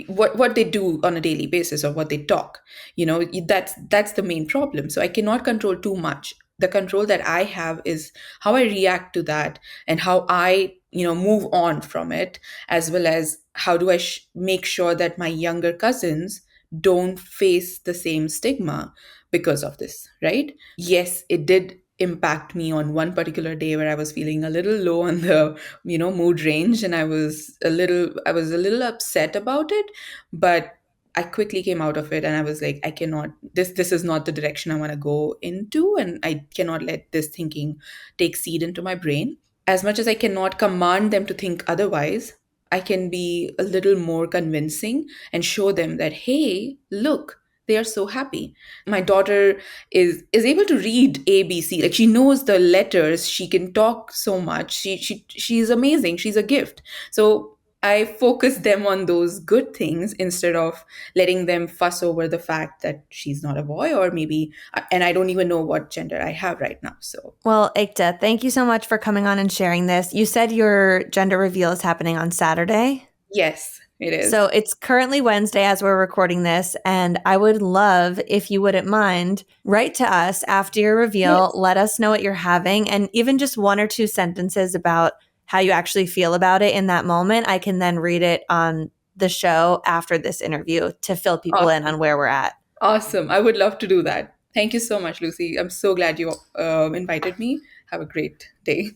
what they do on a daily basis or what they talk. That's the main problem. So I cannot control too much. The control that I have is how I react to that and how I move on from it, as well as how do I make sure that my younger cousins don't face the same stigma because of this, right? Yes, it did impact me on one particular day where I was feeling a little low on the mood range, and I was a little upset about it, but I quickly came out of it and I was like, I cannot, this is not the direction I want to go into, and I cannot let this thinking take seed into my brain. As much as I cannot command them to think otherwise, I can be a little more convincing and show them that, hey, look, they are so happy. My daughter is able to read ABC. Like, she knows the letters. She can talk so much. She's amazing. She's a gift. So I focus them on those good things instead of letting them fuss over the fact that she's not a boy, or maybe, and I don't even know what gender I have right now. So, well, Ekta, thank you so much for coming on and sharing this. You said your gender reveal is happening on Saturday. yes, it is. So it's currently Wednesday as we're recording this, and I would love, if you wouldn't mind, write to us after your reveal. Yes. Let us know what you're having, and even just one or two sentences about how you actually feel about it in that moment. I can then read it on the show after this interview to fill people in on where we're at. Awesome. I would love to do that. Thank you so much, Lucie. I'm so glad you invited me. Have a great day.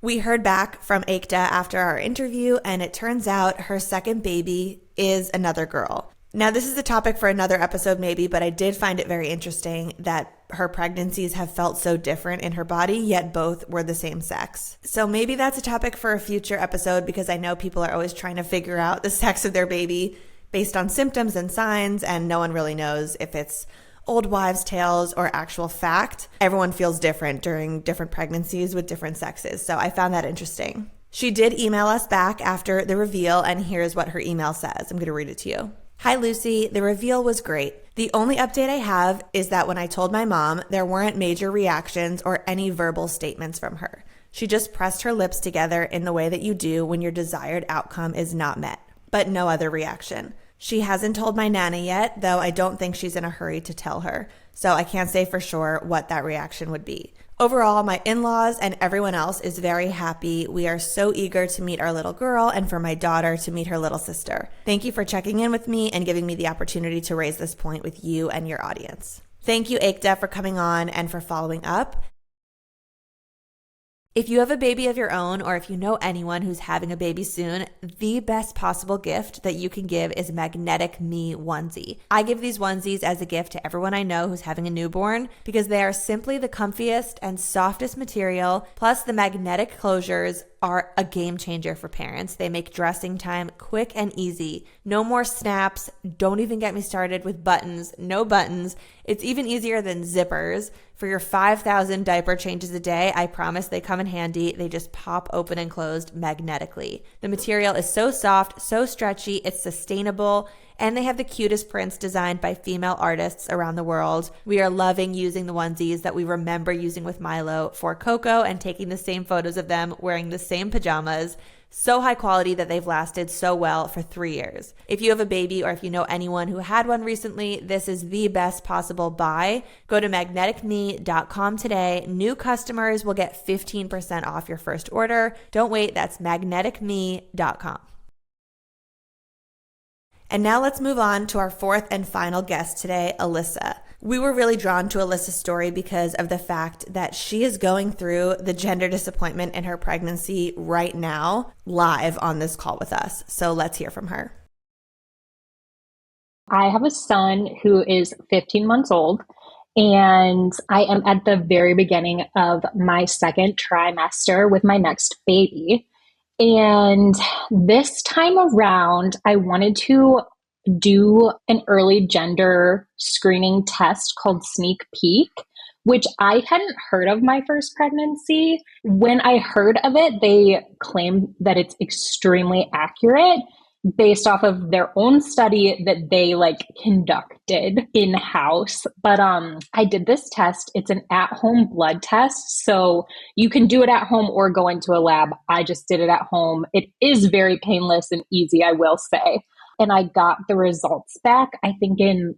We heard back from Ekta after our interview, and it turns out her second baby is another girl. Now, this is a topic for another episode maybe, but I did find it very interesting that her pregnancies have felt so different in her body, yet both were the same sex. So maybe that's a topic for a future episode, because I know people are always trying to figure out the sex of their baby based on symptoms and signs, and no one really knows if it's old wives' tales or actual fact. Everyone feels different during different pregnancies with different sexes. So I found that interesting. She did email us back after the reveal, and here's what her email says. I'm going to read it to you. Hi, Lucie. The reveal was great. The only update I have is that when I told my mom, there weren't major reactions or any verbal statements from her. She just pressed her lips together in the way that you do when your desired outcome is not met, but no other reaction. She hasn't told my Nana yet, though I don't think she's in a hurry to tell her, so I can't say for sure what that reaction would be. Overall, my in-laws and everyone else is very happy. We are so eager to meet our little girl and for my daughter to meet her little sister. Thank you for checking in with me and giving me the opportunity to raise this point with you and your audience. Thank you, Ekta, for coming on and for following up. If you have a baby of your own, or if you know anyone who's having a baby soon, the best possible gift that you can give is Magnetic Me onesie. I give these onesies as a gift to everyone I know who's having a newborn because they are simply the comfiest and softest material, plus the magnetic closures are a game changer for parents. They make dressing time quick and easy. No more snaps. Don't even get me started with buttons. No buttons. It's even easier than zippers. For your 5,000 diaper changes a day, I promise they come in handy. They just pop open and closed magnetically. The material is so soft, so stretchy, it's sustainable, and they have the cutest prints designed by female artists around the world. We are loving using the onesies that we remember using with Milo for Coco and taking the same photos of them wearing the same pajamas. So high quality that they've lasted so well for 3 years. If you have a baby or if you know anyone who had one recently, this is the best possible buy. Go to magneticme.com today. New customers will get 15% off your first order. Don't wait, that's magneticme.com. And now let's move on to our fourth and final guest today, Alyssa. We were really drawn to Alyssa's story because of the fact that she is going through the gender disappointment in her pregnancy right now, live on this call with us. So let's hear from her. I have a son who is 15 months old, and I am at the very beginning of my second trimester with my next baby. And this time around, I wanted to do an early gender screening test called Sneak Peek, which I hadn't heard of my first pregnancy. When I heard of it, they claimed that it's extremely accurate based off of their own study that they conducted in-house. But I did this test. It's an at-home blood test. So you can do it at home or go into a lab. I just did it at home. It is very painless and easy, I will say. And I got the results back, I think in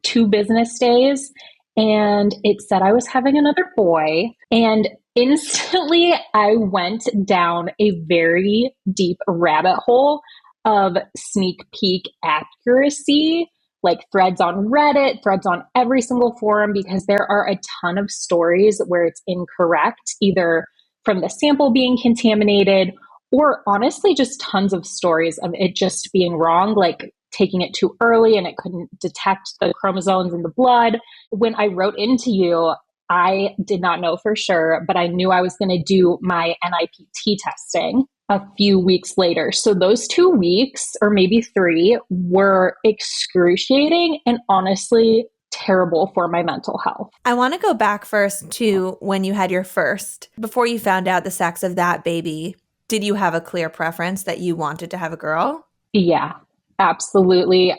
2 business days. And it said I was having another boy. And instantly I went down a very deep rabbit hole of Sneak Peek accuracy, like threads on Reddit, threads on every single forum, because there are a ton of stories where it's incorrect, either from the sample being contaminated or honestly just tons of stories of it just being wrong, like taking it too early and it couldn't detect the chromosomes in the blood. When I wrote into you, I did not know for sure, but I knew I was going to do my NIPT testing a few weeks later. So those 2 weeks, or maybe 3, were excruciating and honestly terrible for my mental health. I want to go back first to when you had your first. Before you found out the sex of that baby, did you have a clear preference that you wanted to have a girl? Yeah, absolutely.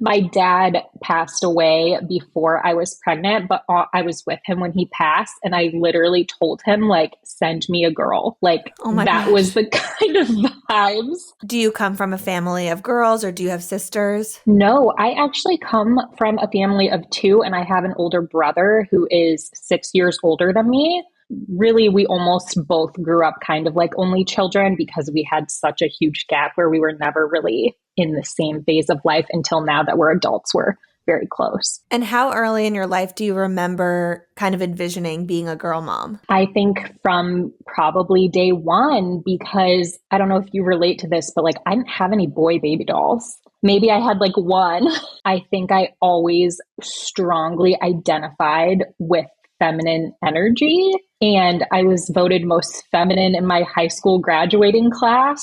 My dad passed away before I was pregnant, but I was with him when he passed. And I literally told him, send me a girl. Oh my that gosh. was the kind of vibes. Do you come from a family of girls or do you have sisters? No, I actually come from a family of 2, and I have an older brother who is 6 years older than me. Really, we almost both grew up kind of like only children because we had such a huge gap where we were never really in the same phase of life until now that we're adults. We're very close. And how early in your life do you remember kind of envisioning being a girl mom? I think from probably day one, because I don't know if you relate to this, but I didn't have any boy baby dolls. Maybe I had one. I think I always strongly identified with feminine energy. And I was voted most feminine in my high school graduating class.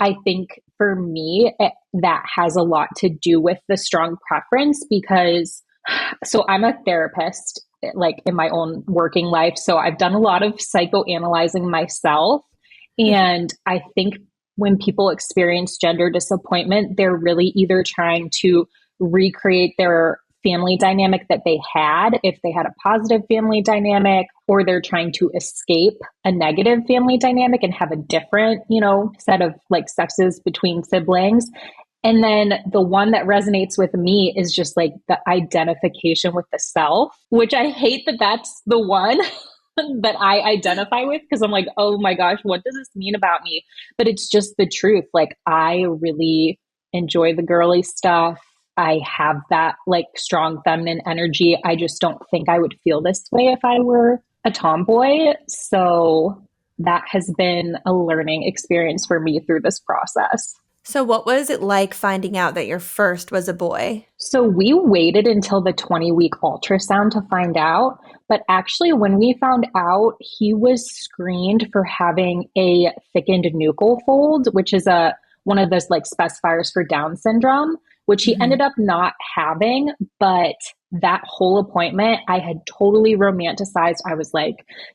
I think for me, that has a lot to do with the strong preference because, so I'm a therapist, in my own working life. So I've done a lot of psychoanalyzing myself. And I think when people experience gender disappointment, they're really either trying to recreate their family dynamic that they had, if they had a positive family dynamic, or they're trying to escape a negative family dynamic and have a different, set of sexes between siblings. And then the one that resonates with me is just the identification with the self, which I hate that that's the one that I identify with because I'm oh my gosh, what does this mean about me? But it's just the truth. I really enjoy the girly stuff. I have that strong feminine energy. I just don't think I would feel this way if I were a tomboy. So that has been a learning experience for me through this process. So what was it like finding out that your first was a boy? So we waited until the 20-week ultrasound to find out. But actually, when we found out, he was screened for having a thickened nuchal fold, which is one of those specifiers for Down syndrome, which he ended up not having. But that whole appointment, I had totally romanticized. I was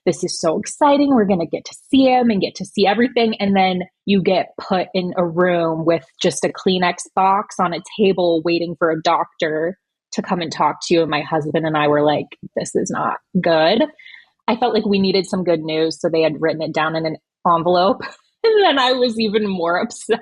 this is so exciting. We're going to get to see him and get to see everything. And then you get put in a room with just a Kleenex box on a table waiting for a doctor to come and talk to you. And my husband and I were this is not good. I felt we needed some good news. So they had written it down in an envelope. And then I was even more upset.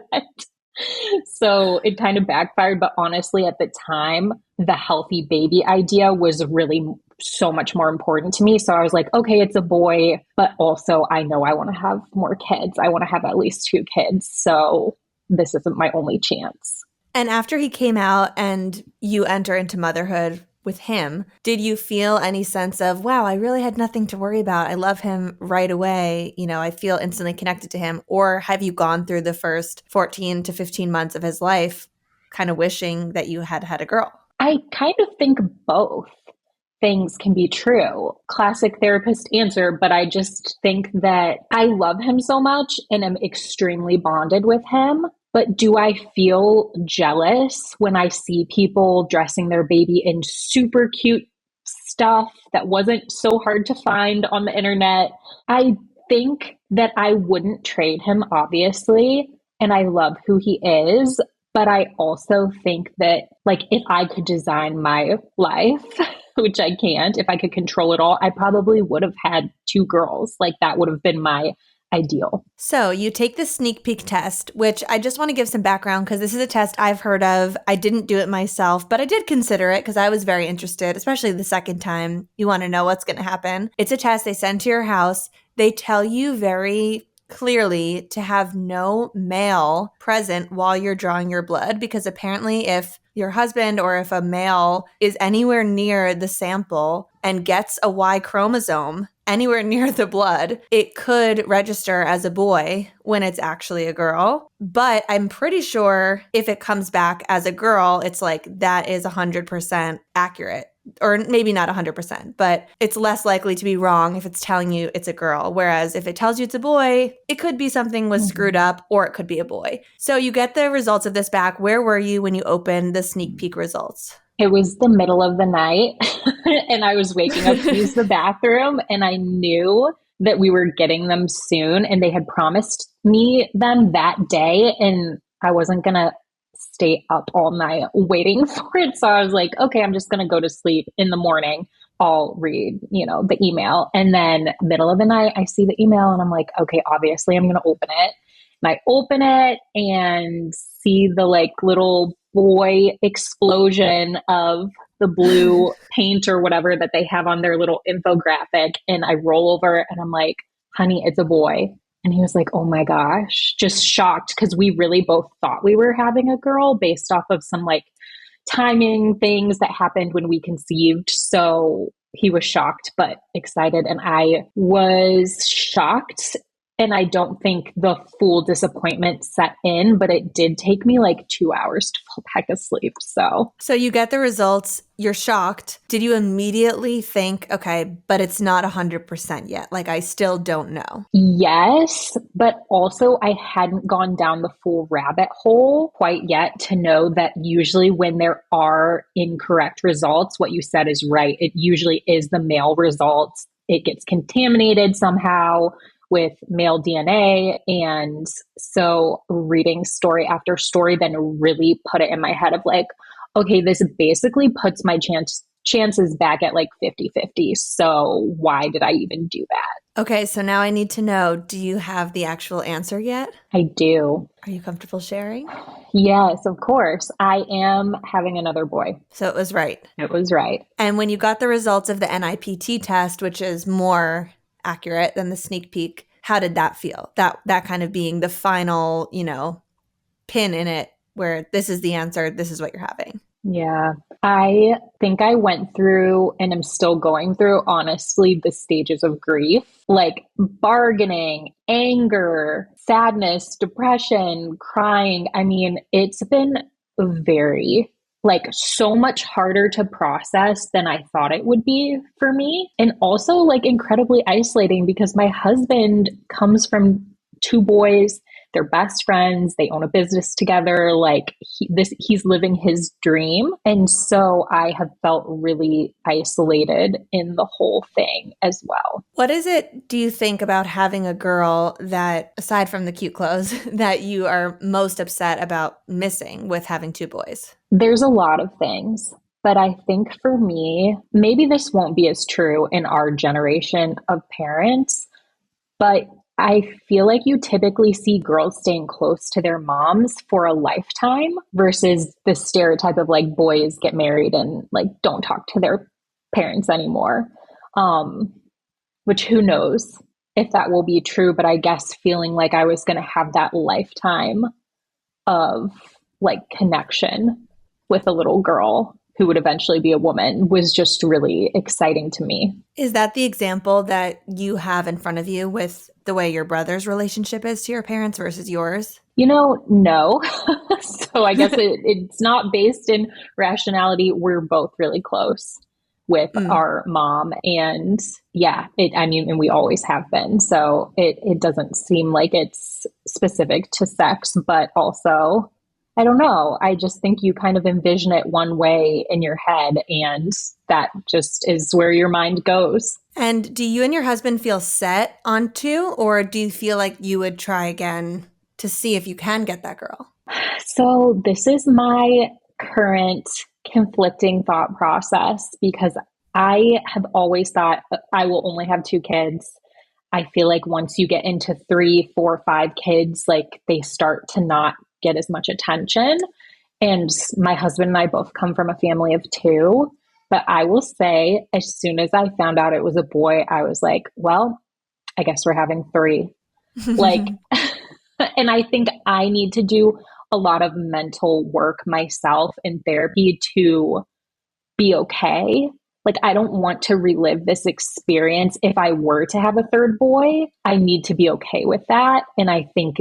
So it kind of backfired. But honestly, at the time, the healthy baby idea was really so much more important to me. So I was like, okay, it's a boy, but also I know I want to have more kids. I want to have at least 2 kids. So this isn't my only chance. And after he came out and you enter into motherhood with him, did you feel any sense of, wow, I really had nothing to worry about. I love him right away. You know, I feel instantly connected to him. Or have you gone through the first 14 to 15 months of his life kind of wishing that you had had a girl? I kind of think both things can be true. Classic therapist answer, but I just think that I love him so much and am extremely bonded with him. But do I feel jealous when I see people dressing their baby in super cute stuff that wasn't so hard to find on the internet? I think that I wouldn't trade him, obviously, and I love who he is. But I also think that, like, if I could design my life, which I can't, if I could control it all, I probably would have had 2 girls. Like, that would have been my ideal. So you take the sneak peek test, which I just want to give some background because this is a test I've heard of. I didn't do it myself, but I did consider it because I was very interested, especially the second time. You want to know what's going to happen. It's a test they send to your house. They tell you very clearly to have no male present while you're drawing your blood, because apparently if your husband or if a male is anywhere near the sample and gets a Y chromosome anywhere near the blood, it could register as a boy when it's actually a girl. But I'm pretty sure if it comes back as a girl, it's like that is 100% accurate. Or maybe not 100%, but it's less likely to be wrong if it's telling you it's a girl. Whereas if it tells you it's a boy, it could be something was screwed up or it could be a boy. So you get the results of this back. Where were you when you opened the sneak peek results? It was the middle of the night and I was waking up to use the bathroom, and I knew that we were getting them soon and they had promised me them that day, and I wasn't going to stay up all night waiting for it. So I was like, okay, I'm just going to go to sleep. In the morning, I'll read, the email. And then middle of the night, I see the email and I'm like, okay, obviously I'm going to open it. And I open it and see the little boy explosion of the blue paint or whatever that they have on their little infographic. And I roll over and I'm like, honey, it's a boy. And he was like, oh my gosh, just shocked, because we really both thought we were having a girl based off of some timing things that happened when we conceived. So he was shocked, but excited. And I was shocked. And I don't think the full disappointment set in, but it did take me 2 hours to fall back asleep. So you get the results, you're shocked. Did you immediately think, okay, but it's not 100% yet? I still don't know. Yes, but also I hadn't gone down the full rabbit hole quite yet to know that usually when there are incorrect results, what you said is right. It usually is the male results. It gets contaminated somehow with male DNA. And so reading story after story then really put it in my head of okay, this basically puts my chances back at 50-50. So why did I even do that? Okay, so now I need to know, do you have the actual answer yet? I do. Are you comfortable sharing? Yes, of course. I am having another boy. So it was right. It was right. And when you got the results of the NIPT test, which is more accurate than the sneak peek, how did that feel? That kind of being the final, pin in it where this is the answer, this is what you're having. Yeah. I think I went through and am still going through, honestly, the stages of grief, bargaining, anger, sadness, depression, crying. I mean, it's been very so much harder to process than I thought it would be for me. And also incredibly isolating because my husband comes from 2 boys. They're best friends. They own a business together. He's living his dream. And so I have felt really isolated in the whole thing as well. What is it, do you think, about having a girl that, aside from the cute clothes, that you are most upset about missing with having 2 boys? There's a lot of things. But I think for me, maybe this won't be as true in our generation of parents, but I feel like you typically see girls staying close to their moms for a lifetime versus the stereotype of like boys get married and like don't talk to their parents anymore. Which who knows if that will be true, but I guess feeling like I was going to have that lifetime of like connection with a little girl who would eventually be a woman was just really exciting to me. Is that the example that you have in front of you with the way your brother's relationship is to your parents versus yours? No. So I guess it's not based in rationality. We're both really close with our mom. And yeah, and we always have been. So it doesn't seem like it's specific to sex, but also, I don't know. I just think you kind of envision it one way in your head, and that just is where your mind goes. And do you and your husband feel set on two, or do you feel like you would try again to see if you can get that girl? So this is my current conflicting thought process, because I have always thought I will only have 2 kids. I feel like once you get into 3, 4, 5 kids, like they start to not get as much attention. And my husband and I both come from a family of 2. But I will say, as soon as I found out it was a boy, I was like, well, I guess we're having 3. Like, and I think I need to do a lot of mental work myself in therapy to be okay. Like, I don't want to relive this experience. If I were to have a 3rd boy, I need to be okay with that. And I think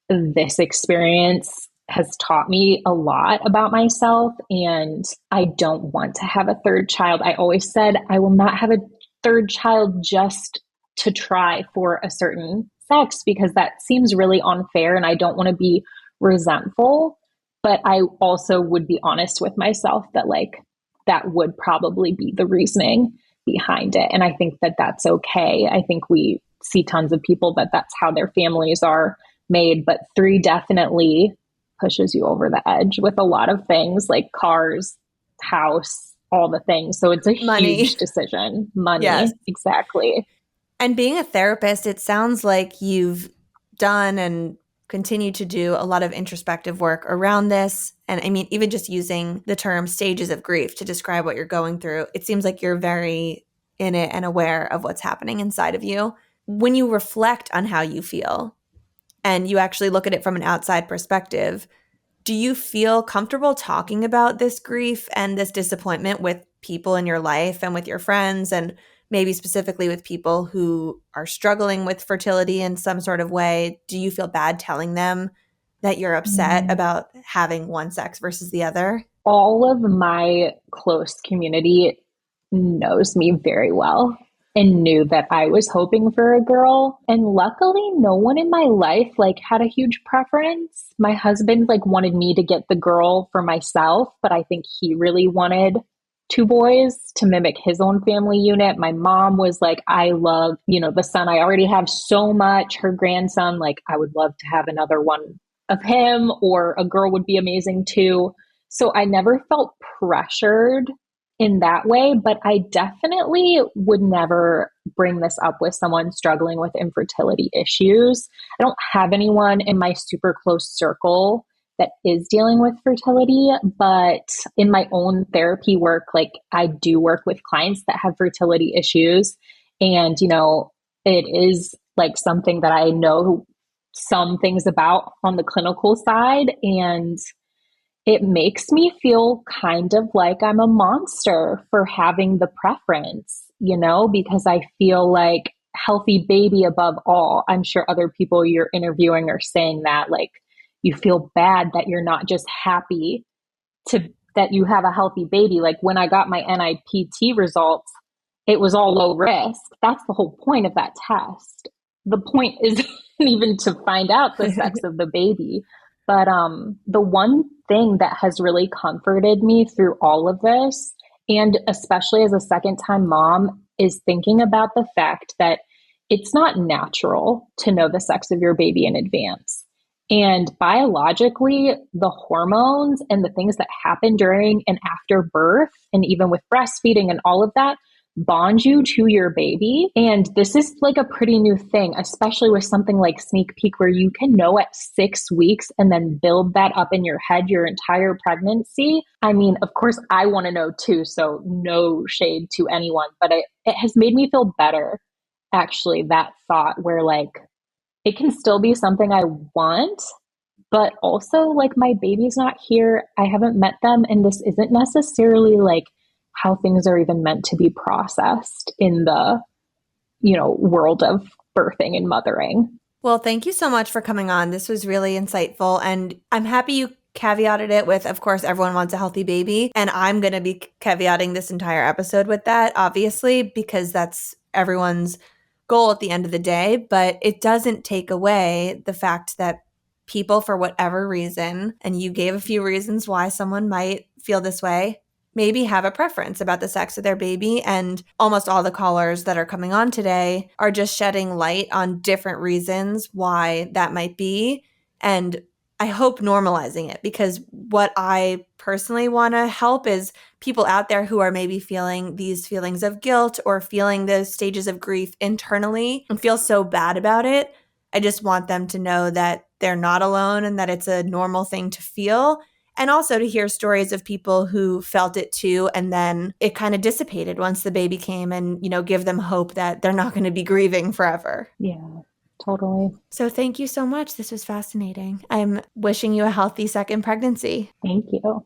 this experience has taught me a lot about myself, and I don't want to have a 3rd child. I always said I will not have a 3rd child just to try for a certain sex, because that seems really unfair and I don't want to be resentful. But I also would be honest with myself that like that would probably be the reasoning behind it. And I think that that's okay. I think we see tons of people that that's how their families are made, but 3 definitely pushes you over the edge with a lot of things like cars, house, all the things. So it's a huge decision. Money. Yes. Exactly. And being a therapist, it sounds like you've done and continue to do a lot of introspective work around this. And I mean, even just using the term stages of grief to describe what you're going through, it seems like you're very in it and aware of what's happening inside of you. When you reflect on how you feel and you actually look at it from an outside perspective, do you feel comfortable talking about this grief and this disappointment with people in your life and with your friends, and maybe specifically with people who are struggling with fertility in some sort of way? Do you feel bad telling them that you're upset about having one sex versus the other? All of my close community knows me very well and knew that I was hoping for a girl. And luckily, no one in my life like had a huge preference. My husband like wanted me to get the girl for myself, but I think he really wanted 2 boys to mimic his own family unit. My mom was like, I love, the son I already have so much, her grandson, like I would love to have another one of him, or a girl would be amazing too. So I never felt pressured in that way, but I definitely would never bring this up with someone struggling with infertility issues. I don't have anyone in my super close circle that is dealing with fertility, but in my own therapy work, like I do work with clients that have fertility issues. And, it is like something that I know some things about on the clinical side. And it makes me feel kind of like I'm a monster for having the preference, because I feel like healthy baby above all. I'm sure other people you're interviewing are saying that, like, you feel bad that you're not just happy that you have a healthy baby. Like when I got my NIPT results, it was all low risk. That's the whole point of that test. The point isn't even to find out the sex of the baby. But the one thing that has really comforted me through all of this, and especially as a second-time mom, is thinking about the fact that it's not natural to know the sex of your baby in advance. And biologically, the hormones and the things that happen during and after birth, and even with breastfeeding and all of that, bond you to your baby. And this is like a pretty new thing, especially with something like Sneak Peek, where you can know at 6 weeks and then build that up in your head your entire pregnancy. I mean, of course, I want to know too, so no shade to anyone, but it has made me feel better, actually, that thought where like it can still be something I want, but also like my baby's not here. I haven't met them, and this isn't necessarily like how things are even meant to be processed in the, world of birthing and mothering. Well, thank you so much for coming on. This was really insightful. And I'm happy you caveated it with, of course, everyone wants a healthy baby. And I'm going to be caveating this entire episode with that, obviously, because that's everyone's goal at the end of the day. But it doesn't take away the fact that people, for whatever reason, and you gave a few reasons why someone might feel this way, maybe have a preference about the sex of their baby. And almost all the callers that are coming on today are just shedding light on different reasons why that might be. And I hope normalizing it, because what I personally want to help is people out there who are maybe feeling these feelings of guilt or feeling the stages of grief internally and feel so bad about it. I just want them to know that they're not alone and that it's a normal thing to feel. And also to hear stories of people who felt it too, and then it kind of dissipated once the baby came, and, give them hope that they're not going to be grieving forever. Yeah, totally. So thank you so much. This was fascinating. I'm wishing you a healthy second pregnancy. Thank you.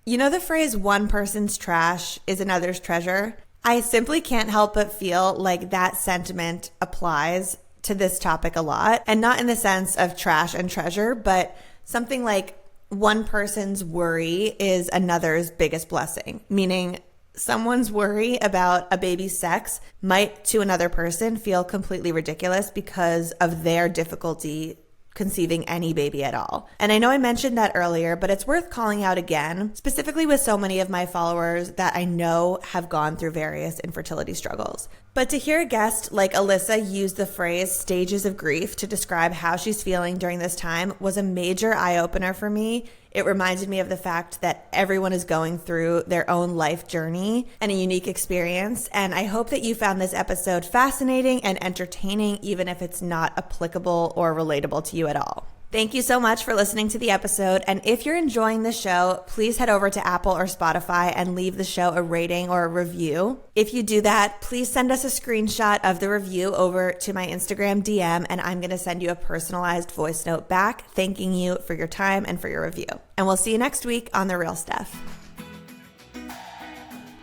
You know the phrase, one person's trash is another's treasure? I simply can't help but feel like that sentiment applies to this topic a lot. And not in the sense of trash and treasure, but something like one person's worry is another's biggest blessing, meaning someone's worry about a baby's sex might to another person feel completely ridiculous because of their difficulty conceiving any baby at all. And I know I mentioned that earlier, but it's worth calling out again, specifically with so many of my followers that I know have gone through various infertility struggles. But to hear a guest like Alyssa use the phrase stages of grief to describe how she's feeling during this time was a major eye-opener for me. It reminded me of the fact that everyone is going through their own life journey and a unique experience. And I hope that you found this episode fascinating and entertaining, even if it's not applicable or relatable to you at all. Thank you so much for listening to the episode. And if you're enjoying the show, please head over to Apple or Spotify and leave the show a rating or a review. If you do that, please send us a screenshot of the review over to my Instagram DM, and I'm going to send you a personalized voice note back thanking you for your time and for your review. And we'll see you next week on The Real Stuff.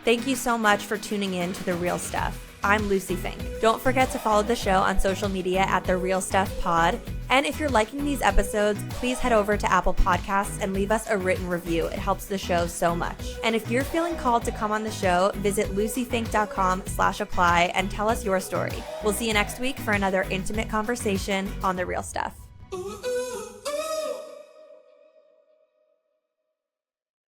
Thank you so much for tuning in to The Real Stuff. I'm Lucie Fink. Don't forget to follow the show on social media at The Real Stuff Pod. And if you're liking these episodes, please head over to Apple Podcasts and leave us a written review. It helps the show so much. And if you're feeling called to come on the show, visit luciefink.com/apply and tell us your story. We'll see you next week for another intimate conversation on The Real Stuff.